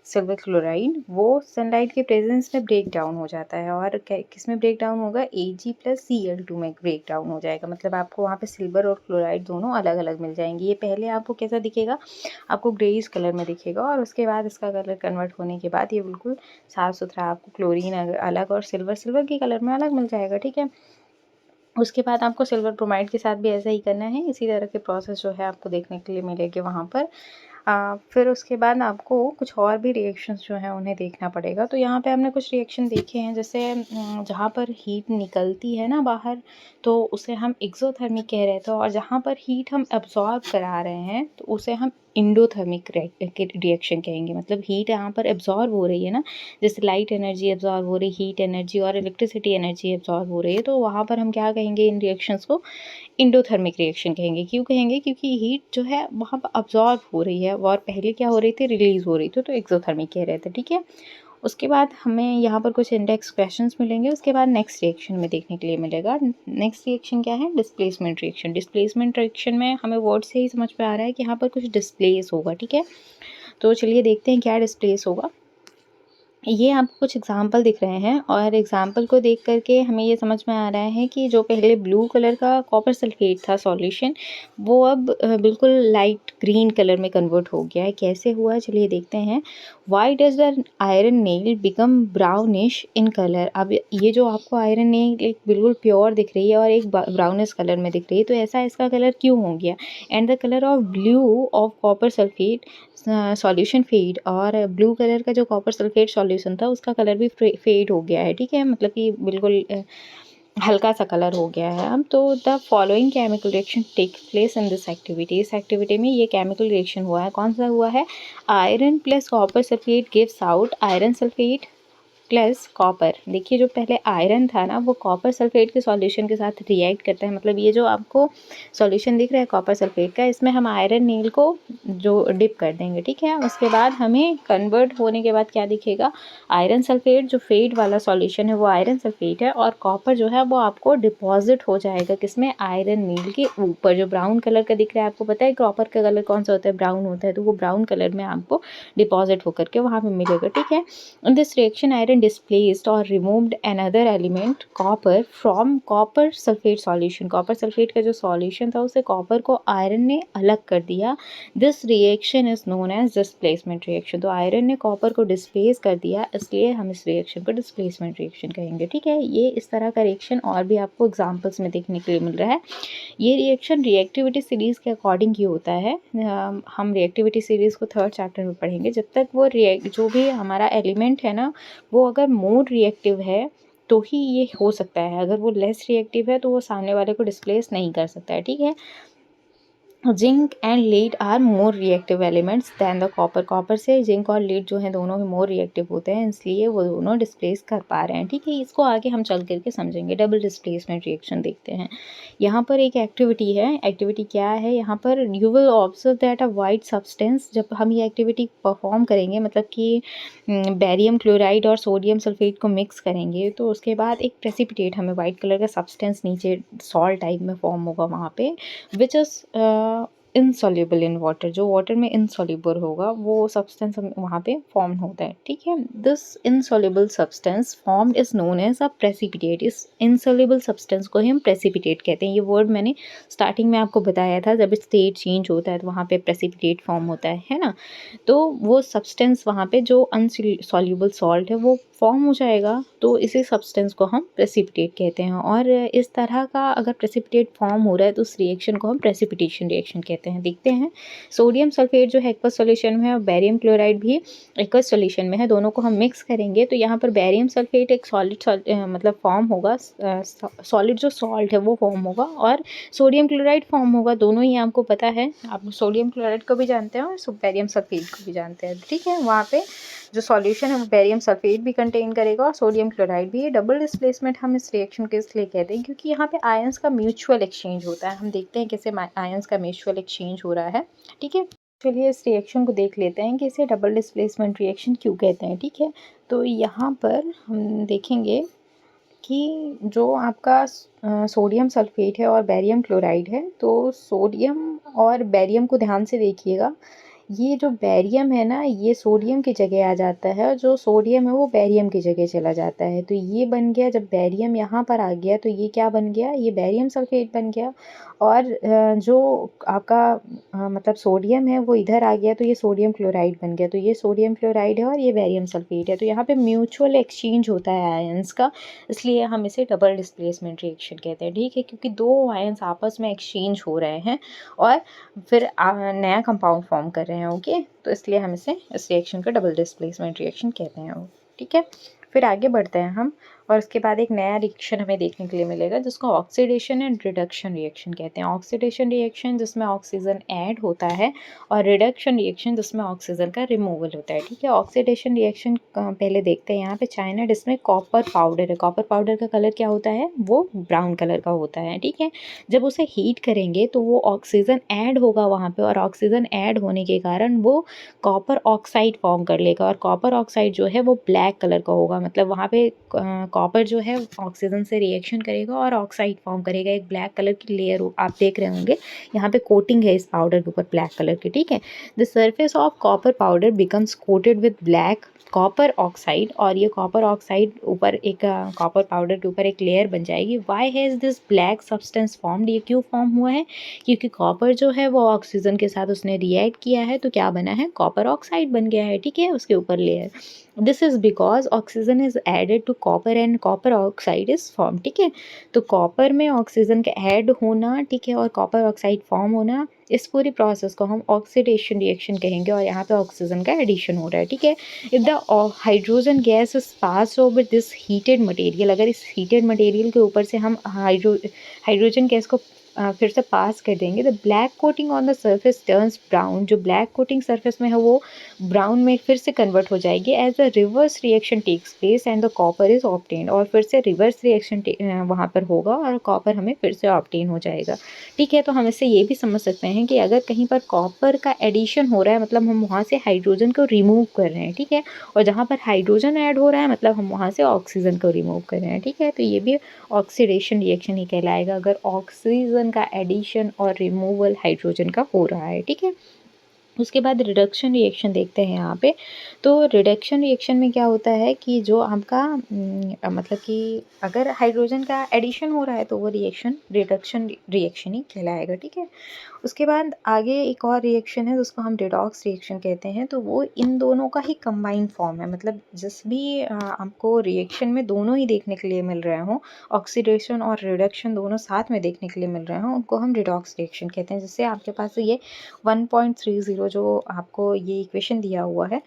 सिल्वर क्लोराइड वो सनलाइट के प्रेजेंस में ब्रेक डाउन हो जाता है, और किस में ब्रेक डाउन होगा, Ag+Cl2 में ब्रेक डाउन हो जाएगा। मतलब आपको वहाँ पे सिल्वर और क्लोराइड दोनों अलग अलग मिल जाएंगे। ये पहले आपको कैसा दिखेगा, आपको ग्रेइश कलर में दिखेगा, और उसके बाद इसका कलर कन्वर्ट होने के बाद ये बिल्कुल साफ़ सुथरा आपको क्लोरीन अलग और सिल्वर सिल्वर के कलर में अलग मिल जाएगा, ठीक है। उसके बाद आपको सिल्वर ब्रोमाइड के साथ भी ऐसा ही करना है, इसी तरह के प्रोसेस जो है आपको देखने के लिए मिलेंगे वहाँ पर। फिर उसके बाद आपको कुछ और भी रिएक्शंस जो हैं उन्हें देखना पड़ेगा। तो यहाँ पे हमने कुछ रिएक्शन देखे हैं, जैसे जहाँ पर हीट निकलती है ना बाहर तो उसे हम एक्सोथर्मिक कह रहे थे, और जहाँ पर हीट हम एब्जॉर्ब करा रहे हैं तो उसे हम इंडोथर्मिक रिएक्शन कहेंगे। मतलब हीट यहाँ पर एब्जॉर्ब हो रही है ना, जैसे लाइट एनर्जी एब्जॉर्ब हो रही, हीट एनर्जी और इलेक्ट्रिसिटी एनर्जी एब्जॉर्ब हो रही है, तो वहाँ पर हम क्या कहेंगे, इन रिएक्शंस को इंडोथर्मिक रिएक्शन कहेंगे। क्यों कहेंगे, क्योंकि हीट जो है वहाँ पर अब्जॉर्ब हो रही है और पहले क्या हो रही थी, रिलीज़ हो रही थी, तो एक्सोथर्मिक कह रहे थे, ठीक है। उसके बाद हमें यहाँ पर कुछ इंडेक्स क्वेश्चंस मिलेंगे, उसके बाद नेक्स्ट रिएक्शन में देखने के लिए मिलेगा। नेक्स्ट रिएक्शन क्या है, डिस्प्लेसमेंट रिएक्शन। डिस्प्लेसमेंट रिएक्शन में हमें वर्ड से ही समझ में आ रहा है कि यहाँ पर कुछ डिस्प्लेस होगा, ठीक है। तो चलिए देखते हैं क्या डिस्प्लेस होगा। ये आपको कुछ एग्जाम्पल दिख रहे हैं, और एग्जाम्पल को देख करके हमें ये समझ में आ रहा है कि जो पहले ब्लू कलर का कॉपर सल्फेट था सॉल्यूशन, वो अब बिल्कुल लाइट ग्रीन कलर में कन्वर्ट हो गया है। कैसे हुआ है चलिए देखते हैं। Why does the iron nail become brownish in colour. अब ये जो आपको आयरन नेल एक बिल्कुल प्योर दिख रही है और एक ब्राउनिश कलर में दिख रही है, तो ऐसा इसका कलर क्यों हो गया। And the colour of blue of copper sulphate solution fade, और ब्लू कलर का जो कॉपर सल्फेट सॉल्यूशन था उसका कलर भी फेड हो गया है, ठीक है। मतलब कि बिल्कुल हल्का सा कलर हो गया है अब। तो the following chemical reaction take place in this activity. इस एक्टिविटी में ये केमिकल रिएक्शन हुआ है, कौन सा हुआ है, iron plus copper sulphate gives out iron sulphate plus copper. देखिए जो पहले आयरन था ना वो कॉपर सल्फेट के सॉल्यूशन के साथ रिएक्ट करता है। मतलब ये जो आपको सॉल्यूशन दिख रहा है कॉपर सल्फेट का, इसमें हम आयरन नील को जो डिप कर देंगे, ठीक है। उसके बाद हमें कन्वर्ट होने के बाद क्या दिखेगा, आयरन सल्फेट जो फेड वाला सॉल्यूशन है वो आयरन सल्फेट है, और कॉपर जो है वो आपको डिपॉजिट हो जाएगा किसमें, आयरन नील के ऊपर। जो ब्राउन कलर का दिख रहा है, आपको पता है कॉपर का कलर कौन सा होता है, ब्राउन होता है, तो वो ब्राउन कलर में आपको डिपॉजिट होकर के वहाँ पे मिलेगा, ठीक है। In this reaction iron displaced or removed another element copper from copper sulfate solution। Copper sulphate का जो सॉल्यूशन था उसे कॉपर को आयरन ने अलग कर दिया। This reaction is known as displacement reaction. तो आयरन ने कॉपर को डिस्प्लेस कर दिया, इसलिए हम इस रिएक्शन को डिस्प्लेसमेंट रिएक्शन कहेंगे, ठीक है। ये इस तरह का रिएक्शन और भी आपको एग्जाम्पल्स में देखने के लिए मिल रहा है। ये रिएक्शन रिएक्टिविटी सीरीज़ के अकॉर्डिंग ही होता है। हम रिएक्टिविटी सीरीज़ को थर्ड चैप्टर में पढ़ेंगे। जब तक वो जो भी हमारा एलिमेंट है ना वो अगर मोर रिएक्टिव है तो ही ये हो सकता है, अगर वो लेस रिएक्टिव है तो वो सामने वाले को डिस्प्लेस नहीं कर सकता है, ठीक है। Zinc and lead are more reactive elements than the copper. Copper से जिंक और लीड जो है दोनों ही मोर रिएक्टिव होते हैं, इसलिए वो दोनों डिस्प्लेस कर पा रहे हैं। ठीक है, इसको आगे हम चल करके समझेंगे। डबल डिस्प्लेसमेंट रिएक्शन देखते हैं। यहाँ पर एक एक्टिविटी है। एक्टिविटी क्या है? यहाँ पर you will observe that a white substance, जब हम ये एक्टिविटी परफॉर्म करेंगे, मतलब कि बेरियम क्लोराइड और सोडियम सल्फेट को मिक्स करेंगे, तो उसके बाद एक प्रेसिपिटेट हमें वाइट कलर का सब्सटेंस नीचे सॉल्ट टाइप में फॉर्म होगा वहाँ पे, which is insoluble in water. जो वाटर में इनसॉल्युबल होगा वो सब्सटेंस वहाँ पे फॉर्म होता है। ठीक है, this insoluble substance formed is known as a precipitate. इस इनसॉल्युबल सब्सटेंस को ही हम प्रेसिपिटेट कहते हैं। ये वर्ड मैंने स्टार्टिंग में आपको बताया था, जब स्टेट चेंज होता है तो वहाँ पे प्रेसिपिटेट फॉर्म होता है ना। तो वो सब्सटेंस वहाँ पे जो अनसॉल्युबल सॉल्ट है वो फॉर्म हो जाएगा, तो इसी सब्सटेंस को हम प्रेसिपिटेट कहते हैं। और इस तरह का अगर प्रेसिपिटेट फॉर्म हो रहा है तो उस रिएक्शन को हम प्रेसिपिटेशन रिएक्शन कहते हैं। देखते हैं, सोडियम सल्फेट जो है एक्वस सॉल्यूशन में है और बेरियम क्लोराइड भी एक्वस सॉल्यूशन में है, दोनों को हम मिक्स करेंगे तो यहाँ पर बेरियम सल्फेट एक सॉलिड मतलब फॉर्म होगा, सॉलिड जो सॉल्ट है वो फॉर्म होगा, और सोडियम क्लोराइड फॉर्म होगा। दोनों ही आपको पता है, आप सोडियम क्लोराइड को भी जानते हैं और बेरियम सल्फेट को भी जानते हैं। ठीक है, वहाँ पे जो सॉल्यूशन है वो बेरियम सल्फेट भी कंटेन करेगा और सोडियम क्लोराइड भी। ये डबल डिस्प्लेसमेंट हम इस रिएक्शन के इसलिए कहते हैं क्योंकि यहाँ पे आयंस का म्यूचुअल एक्सचेंज होता है। हम देखते हैं कैसे आयंस का म्यूचुअल एक्सचेंज हो रहा है। ठीक है, चलिए इस रिएक्शन को देख लेते हैं कि इसे डबल डिस्प्लेसमेंट रिएक्शन क्यों कहते हैं। ठीक है, तो यहाँ पर हम देखेंगे कि जो आपका सोडियम सल्फेट है और बेरियम क्लोराइड है, तो सोडियम और बेरियम को ध्यान से देखिएगा। ये जो बेरियम है ना, ये सोडियम की जगह आ जाता है और जो सोडियम है वो बेरियम की जगह चला जाता है। तो ये बन गया, जब बेरियम यहाँ पर आ गया तो ये क्या बन गया? ये बेरियम सल्फेट बन गया। और जो आपका मतलब सोडियम है वो इधर आ गया तो ये सोडियम क्लोराइड बन गया। तो ये सोडियम क्लोराइड है और ये बेरियम सल्फेट है। तो यहाँ पे म्यूचुअल एक्सचेंज होता है आयंस का, इसलिए हम इसे डबल डिस्प्लेसमेंट रिएक्शन कहते हैं। ठीक है, क्योंकि दो आयंस आपस में एक्सचेंज हो रहे हैं और फिर नया कंपाउंड फॉर्म कर रहे हैं। ओके, तो इसलिए हम इस रिएक्शन को डबल डिस्प्लेसमेंट रिएक्शन कहते हैं। ठीक है, फिर आगे बढ़ते हैं हम, और उसके बाद एक नया रिएक्शन हमें देखने के लिए मिलेगा जिसको ऑक्सीडेशन एंड रिडक्शन रिएक्शन कहते हैं। ऑक्सीडेशन रिएक्शन जिसमें ऑक्सीजन ऐड होता है, और रिडक्शन रिएक्शन जिसमें ऑक्सीजन का रिमूवल होता है। ठीक है, ऑक्सीडेशन रिएक्शन पहले देखते हैं। यहाँ पे चाइना इसमें कॉपर पाउडर है। कॉपर पाउडर का कलर क्या होता है? वो ब्राउन कलर का होता है। ठीक है, जब उसे हीट करेंगे तो वो ऑक्सीजन ऐड होगा वहाँ पे, और ऑक्सीजन ऐड होने के कारण वो कॉपर ऑक्साइड फॉर्म कर लेगा, और कॉपर ऑक्साइड जो है वो ब्लैक कलर का होगा। मतलब वहाँ पे कॉपर जो है ऑक्सीजन से रिएक्शन करेगा और ऑक्साइड फॉर्म करेगा, एक ब्लैक कलर की लेयर आप देख रहे होंगे यहाँ पे कोटिंग है इस पाउडर के ऊपर ब्लैक कलर की। ठीक है, the surface of copper powder becomes coated with black copper oxide, और ये कॉपर ऑक्साइड ऊपर एक कॉपर पाउडर के ऊपर एक लेयर बन जाएगी। Why has this black substance formed? ये क्यों फॉर्म हुआ है? क्योंकि कॉपर जो है वो ऑक्सीजन के साथ उसने रिएक्ट किया है, तो क्या बना है? कॉपर ऑक्साइड बन गया है। ठीक है, उसके ऊपर layer. This is because oxygen is added to copper and copper oxide is form. ठीक है, तो कॉपर में ऑक्सीजन का ऐड होना, ठीक है, और कॉपर ऑक्साइड फॉर्म होना, इस पूरी प्रोसेस को हम ऑक्सीडेशन रिएक्शन कहेंगे, और यहाँ पे ऑक्सीजन का एडिशन हो रहा है। ठीक है, if the hydrogen gas is pass over this heated material, अगर इस हीटेड मटेरियल के ऊपर से हम हाइड्रोजन गैस को फिर से पास कर देंगे, the black coating on the surface turns brown. जो ब्लैक कोटिंग सर्फेस में है वो ब्राउन में फिर से कन्वर्ट हो जाएगी। As the reverse reaction takes place and the copper is obtained, और फिर से रिवर्स रिएक्शन वहाँ पर होगा और कॉपर हमें फिर से ऑब्टेन हो जाएगा। ठीक है, तो हम इससे ये भी समझ सकते हैं कि अगर कहीं पर कॉपर का एडिशन हो रहा है मतलब हम वहाँ से हाइड्रोजन को रिमूव कर रहे हैं। ठीक है, और जहाँ पर हाइड्रोजन ऐड हो रहा है मतलब हम वहाँ से ऑक्सीजन को रिमूव कर रहे हैं। ठीक है, तो ये भी ऑक्सीडेशन रिएक्शन ही कहलाएगा अगर ऑक्सीजन का एडिशन और रिमूवल हाइड्रोजन का हो रहा है। ठीक है, उसके बाद रिडक्शन रिएक्शन देखते हैं यहाँ पे। तो रिडक्शन रिएक्शन में क्या होता है कि जो आपका मतलब कि अगर हाइड्रोजन का एडिशन हो रहा है तो वो रिएक्शन रिडक्शन रिएक्शन ही कहलाएगा। ठीक है, उसके बाद आगे एक और रिएक्शन है जिसको हम रिडॉक्स रिएक्शन कहते हैं। तो वो इन दोनों का ही कंबाइंड फॉर्म है, मतलब जिस भी आपको रिएक्शन में दोनों ही देखने के लिए मिल रहे हों, ऑक्सीडेशन और रिडक्शन दोनों साथ में देखने के लिए मिल रहे हों, उनको हम रिडॉक्स रिएक्शन कहते हैं। जिससे आपके पास ये 1.30 जो आपको ये इक्वेशन दिया हुआ है,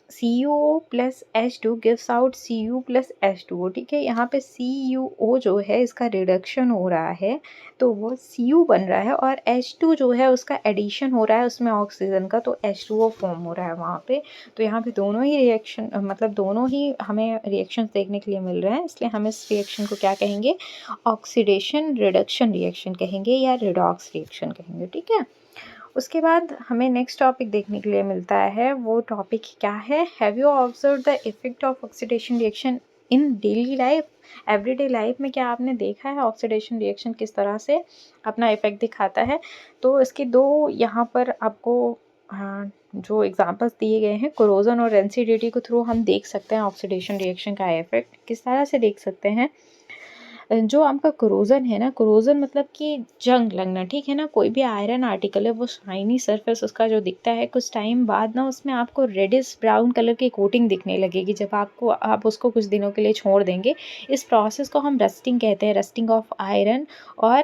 CuO plus H2 gives out Cu plus H2O, ठीक है। यहाँ पे CuO जो है इसका रिडक्शन हो रहा है तो वो Cu बन रहा है, और H2 जो है उसका एडिशन हो रहा है उसमें ऑक्सीजन का, तो H2O फॉर्म हो रहा है वहाँ पे। तो यहाँ पे दोनों ही रिएक्शन, मतलब दोनों ही हमें रिएक्शंस देखने के लिए मिल रहे हैं, इसलिए हम इस रिएक्शन को क्या कहेंगे, ऑक्सीडेशन रिडक्शन रिएक्शन कहेंगे या रिडॉक्स रिएक्शन कहेंगे, ठीक है। उसके बाद हमें नेक्स्ट टॉपिक देखने के लिए मिलता है, वो टॉपिक क्या है, have you observe the effect of oxidation reaction in daily life. Everyday life में क्या आपने देखा है ऑक्सीडेशन रिएक्शन किस तरह से अपना इफेक्ट दिखाता है। तो इसके दो यहाँ पर आपको जो एग्जांपल्स दिए गए हैं, कोरोजन और रेंसिडिटी के थ्रू हम देख सकते हैं ऑक्सीडेशन रिएक्शन का इफेक्ट किस तरह से देख सकते हैं। जो आपका कोरोजन है ना, कोरोजन मतलब कि जंग लगना, ठीक है ना। कोई भी आयरन आर्टिकल है वो शाइनी सरफेस उसका जो दिखता है, कुछ टाइम बाद ना उसमें आपको रेडिश ब्राउन कलर की कोटिंग दिखने लगेगी जब आप उसको कुछ दिनों के लिए छोड़ देंगे। इस प्रोसेस को हम रस्टिंग कहते हैं, रस्टिंग ऑफ आयरन। और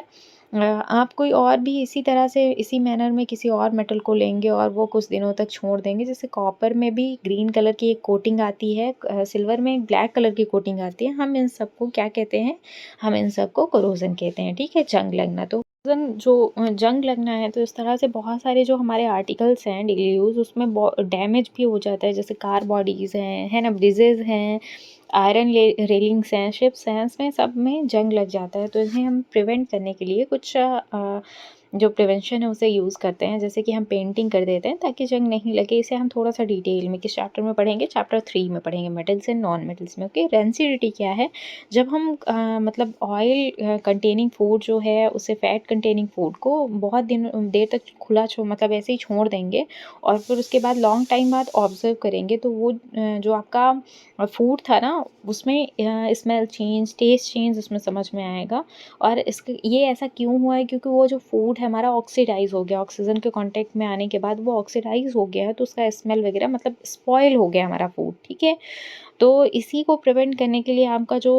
आप कोई और भी इसी तरह से इसी मैनर में किसी और मेटल को लेंगे और वो कुछ दिनों तक छोड़ देंगे। जैसे कॉपर में भी ग्रीन कलर की एक कोटिंग आती है, सिल्वर में ब्लैक कलर की कोटिंग आती है। हम इन सबको क्या कहते हैं, हम इन सबको कोरोजन कहते हैं, ठीक है, जंग लगना। तो जो जंग लगना है, तो इस तरह से बहुत सारे जो हमारे आर्टिकल्स हैं डेली यूज़ उसमें डैमेज भी हो जाता है, जैसे कार बॉडीज़ हैं, है ना, ब्रिजेज़ हैं, आयरन रेलिंग्स हैं, शिप्स हैं, इसमें सब में जंग लग जाता है। तो इन्हें हम प्रिवेंट करने के लिए कुछ जो प्रिवेंशन है उसे यूज़ करते हैं, जैसे कि हम पेंटिंग कर देते हैं ताकि जंग नहीं लगे। इसे हम थोड़ा सा डिटेल में किस चैप्टर में पढ़ेंगे, चैप्टर 3 में पढ़ेंगे, मेटल्स एंड नॉन मेटल्स में। ओके, रेंसिडिटी क्या है, जब हम मतलब ऑयल कंटेनिंग फूड जो है उसे फैट कंटेनिंग फूड को बहुत देर तक खुला मतलब ऐसे ही छोड़ देंगे और फिर उसके बाद लॉन्ग टाइम बाद ऑब्जर्व करेंगे, तो वो जो आपका फूड था ना उसमें स्मेल चेंज, टेस्ट चेंज उसमें समझ में आएगा। और इसके ये ऐसा क्यों हुआ है, क्योंकि वो जो फूड है हमारा ऑक्सीडाइज हो गया, ऑक्सीजन के कांटेक्ट में आने के बाद वो ऑक्सीडाइज हो गया है, तो उसका स्मेल वगैरह मतलब स्पॉइल हो गया हमारा फूड, ठीक है। तो इसी को प्रिवेंट करने के लिए आपका जो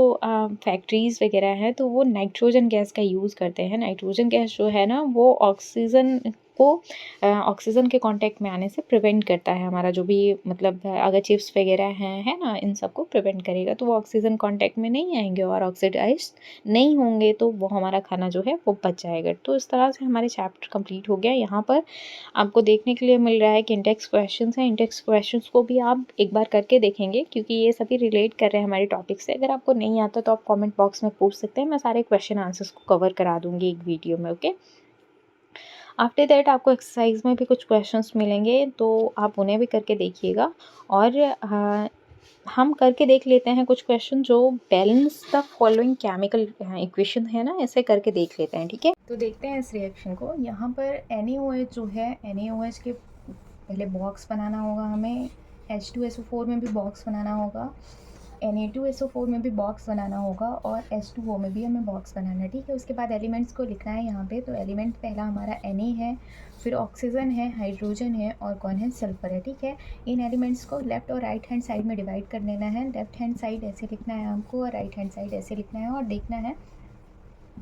फैक्ट्रीज़ वगैरह है तो वो नाइट्रोजन गैस का यूज़ करते हैं। नाइट्रोजन गैस जो है ना वो ऑक्सीजन को ऑक्सीजन के कांटेक्ट में आने से प्रिवेंट करता है, हमारा जो भी मतलब अगर चिप्स वगैरह हैं, है ना, इन सबको प्रिवेंट करेगा। तो वो ऑक्सीजन कांटेक्ट में नहीं आएंगे और ऑक्सीडाइज नहीं होंगे, तो वो हमारा खाना जो है वो बच जाएगा। तो इस तरह से हमारे चैप्टर कंप्लीट हो गया। यहाँ पर आपको देखने के लिए मिल रहा है कि इंडेक्स क्वेश्चंस हैं, इंडेक्स क्वेश्चंस को भी आप एक बार करके देखेंगे क्योंकि ये सभी रिलेट कर रहे हैं हमारे टॉपिक से। अगर आपको नहीं आता तो आप कमेंट बॉक्स में पूछ सकते हैं, मैं सारे क्वेश्चन आंसर्स को कवर करा दूंगी एक वीडियो में। ओके, आफ्टर दैट आपको एक्सरसाइज में भी कुछ क्वेश्चंस मिलेंगे तो आप उन्हें भी करके देखिएगा। और हम करके देख लेते हैं कुछ क्वेश्चन जो balance the following chemical equation है ना, ऐसे करके देख लेते हैं, ठीक है। तो देखते हैं इस रिएक्शन को। यहाँ पर NaOH जो है, NaOH के पहले बॉक्स बनाना होगा हमें, H2SO4 में भी बॉक्स बनाना होगा, Na2SO4 में भी बॉक्स बनाना होगा और H2O में भी हमें बॉक्स बनाना है, ठीक है। उसके बाद एलिमेंट्स को लिखना है यहाँ पे। तो एलिमेंट पहला हमारा Na है, फिर ऑक्सीजन है, हाइड्रोजन है और कौन है, सल्फर है, ठीक है। इन एलिमेंट्स को लेफ्ट और राइट हैंड साइड में डिवाइड कर लेना है। लेफ्ट हैंड साइड ऐसे लिखना है हमको और राइट हैंड साइड ऐसे लिखना है, और देखना है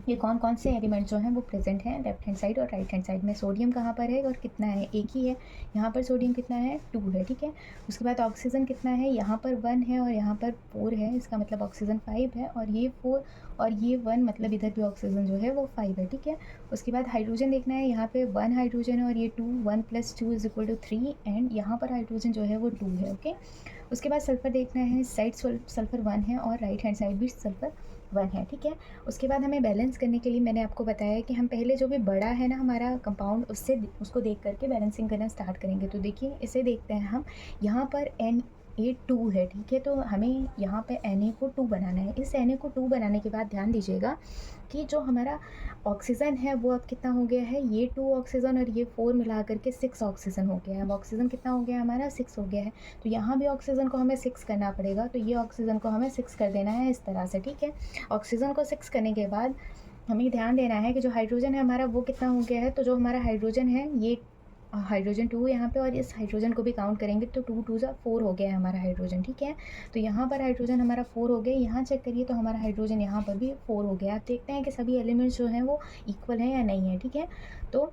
ये कौन कौन से एलिमेंट जो हैं वो प्रेजेंट हैं लेफ्ट हैंड साइड और राइट हैंड साइड में। सोडियम कहाँ पर है और कितना है, एक ही है। यहाँ पर सोडियम कितना है, 2 है, ठीक है। उसके बाद ऑक्सीजन कितना है, यहाँ पर 1 है और यहाँ पर 4 है, इसका मतलब ऑक्सीजन 5 है, और ये 4 और ये 1 मतलब इधर भी ऑक्सीजन जो है वो 5 है, ठीक है। उसके बाद हाइड्रोजन देखना है, यहाँ पे 1 हाइड्रोजन है और ये 2, 1 + 2 = 3, एंड यहाँ पर हाइड्रोजन जो है वो 2 है, ओके। उसके बाद सल्फर देखना है, साइड सल्फर 1 है और राइट हैंड साइड भी सल्फर 1 है, ठीक है। उसके बाद हमें बैलेंस करने के लिए मैंने आपको बताया कि हम पहले जो भी बड़ा है ना हमारा कंपाउंड उसको देख करके बैलेंसिंग करना स्टार्ट करेंगे। तो देखिए इसे देखते हैं हम, यहाँ पर Na2 है, ठीक है। तो हमें यहाँ पे Na को 2 बनाना है। इस Na को 2 बनाने के बाद ध्यान दीजिएगा कि जो हमारा ऑक्सीजन है वो अब कितना हो गया है, ये 2 ऑक्सीजन और ये 4 मिला करके 6 ऑक्सीजन हो गया है। अब ऑक्सीजन कितना हो गया हमारा, 6 हो गया है। तो यहाँ भी ऑक्सीजन को हमें 6 करना पड़ेगा, तो ये ऑक्सीजन को हमें 6 कर देना है इस तरह से, ठीक है। ऑक्सीजन को 6 करने के बाद हमें ध्यान देना है कि जो हाइड्रोजन है हमारा वो कितना हो गया है। तो जो हमारा हाइड्रोजन है ये हाइड्रोजन 2 यहाँ पे, और इस हाइड्रोजन को भी काउंट करेंगे तो 2 2 = 4 हो गया है हमारा हाइड्रोजन, ठीक है। तो यहाँ पर हाइड्रोजन हमारा 4 हो गया। यहाँ चेक करिए तो हमारा हाइड्रोजन यहाँ पर भी 4 हो गया। आप देखते हैं कि सभी एलिमेंट्स जो हैं वो इक्वल हैं या नहीं है, ठीक है। तो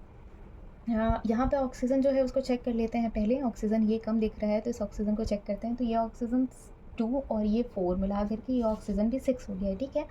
यहाँ पे ऑक्सीजन जो है उसको चेक कर लेते हैं पहले। ऑक्सीजन ये कम दिख रहा है तो इस ऑक्सीजन को चेक करते हैं। तो ये ऑक्सीजन 2 और ये 4 मिला करके ये ऑक्सीजन भी 6 हो गया है, ठीक है।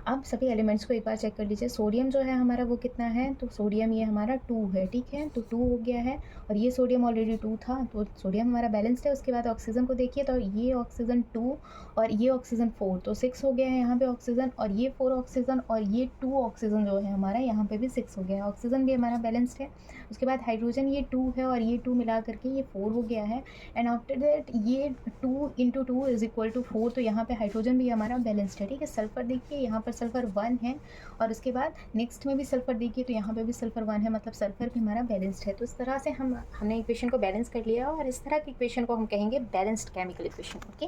अब सभी एलिमेंट्स को एक बार चेक कर लीजिए। सोडियम जो है हमारा वो कितना है, तो सोडियम ये हमारा 2 है, ठीक है। तो 2 हो गया है और ये सोडियम ऑलरेडी 2 था, तो सोडियम हमारा बैलेंस्ड है। उसके बाद ऑक्सीजन को देखिए, तो ये ऑक्सीजन 2 और ये ऑक्सीजन 4, तो 6 हो गया है यहाँ पे ऑक्सीजन। और ये 4 ऑक्सीजन और ये 2 ऑक्सीजन जो है हमारा यहाँ पे भी 6 हो गया है। ऑक्सीजन भी हमारा बैलेंस्ड है। उसके बाद हाइड्रोजन ये 2 है और ये 2 मिला करके ये 4 हो गया है। एंड आफ्टर दैट ये 2 × 2 = 4, तो यहाँ पे हाइड्रोजन भी हमारा बैलेंस्ड है, ठीक है। सल्फर देखिए, यहाँ पर सल्फर 1 है और उसके बाद नेक्स्ट में भी सल्फर देखिए, तो यहाँ पे भी सल्फर 1 है, मतलब सल्फर भी हमारा बैलेंस्ड है। तो इस तरह से हमने इक्वेशन को बैलेंस कर लिया और इस तरह की इक्वेशन को हम कहेंगे बैलेंस्ड केमिकल इक्वेशन, ओके।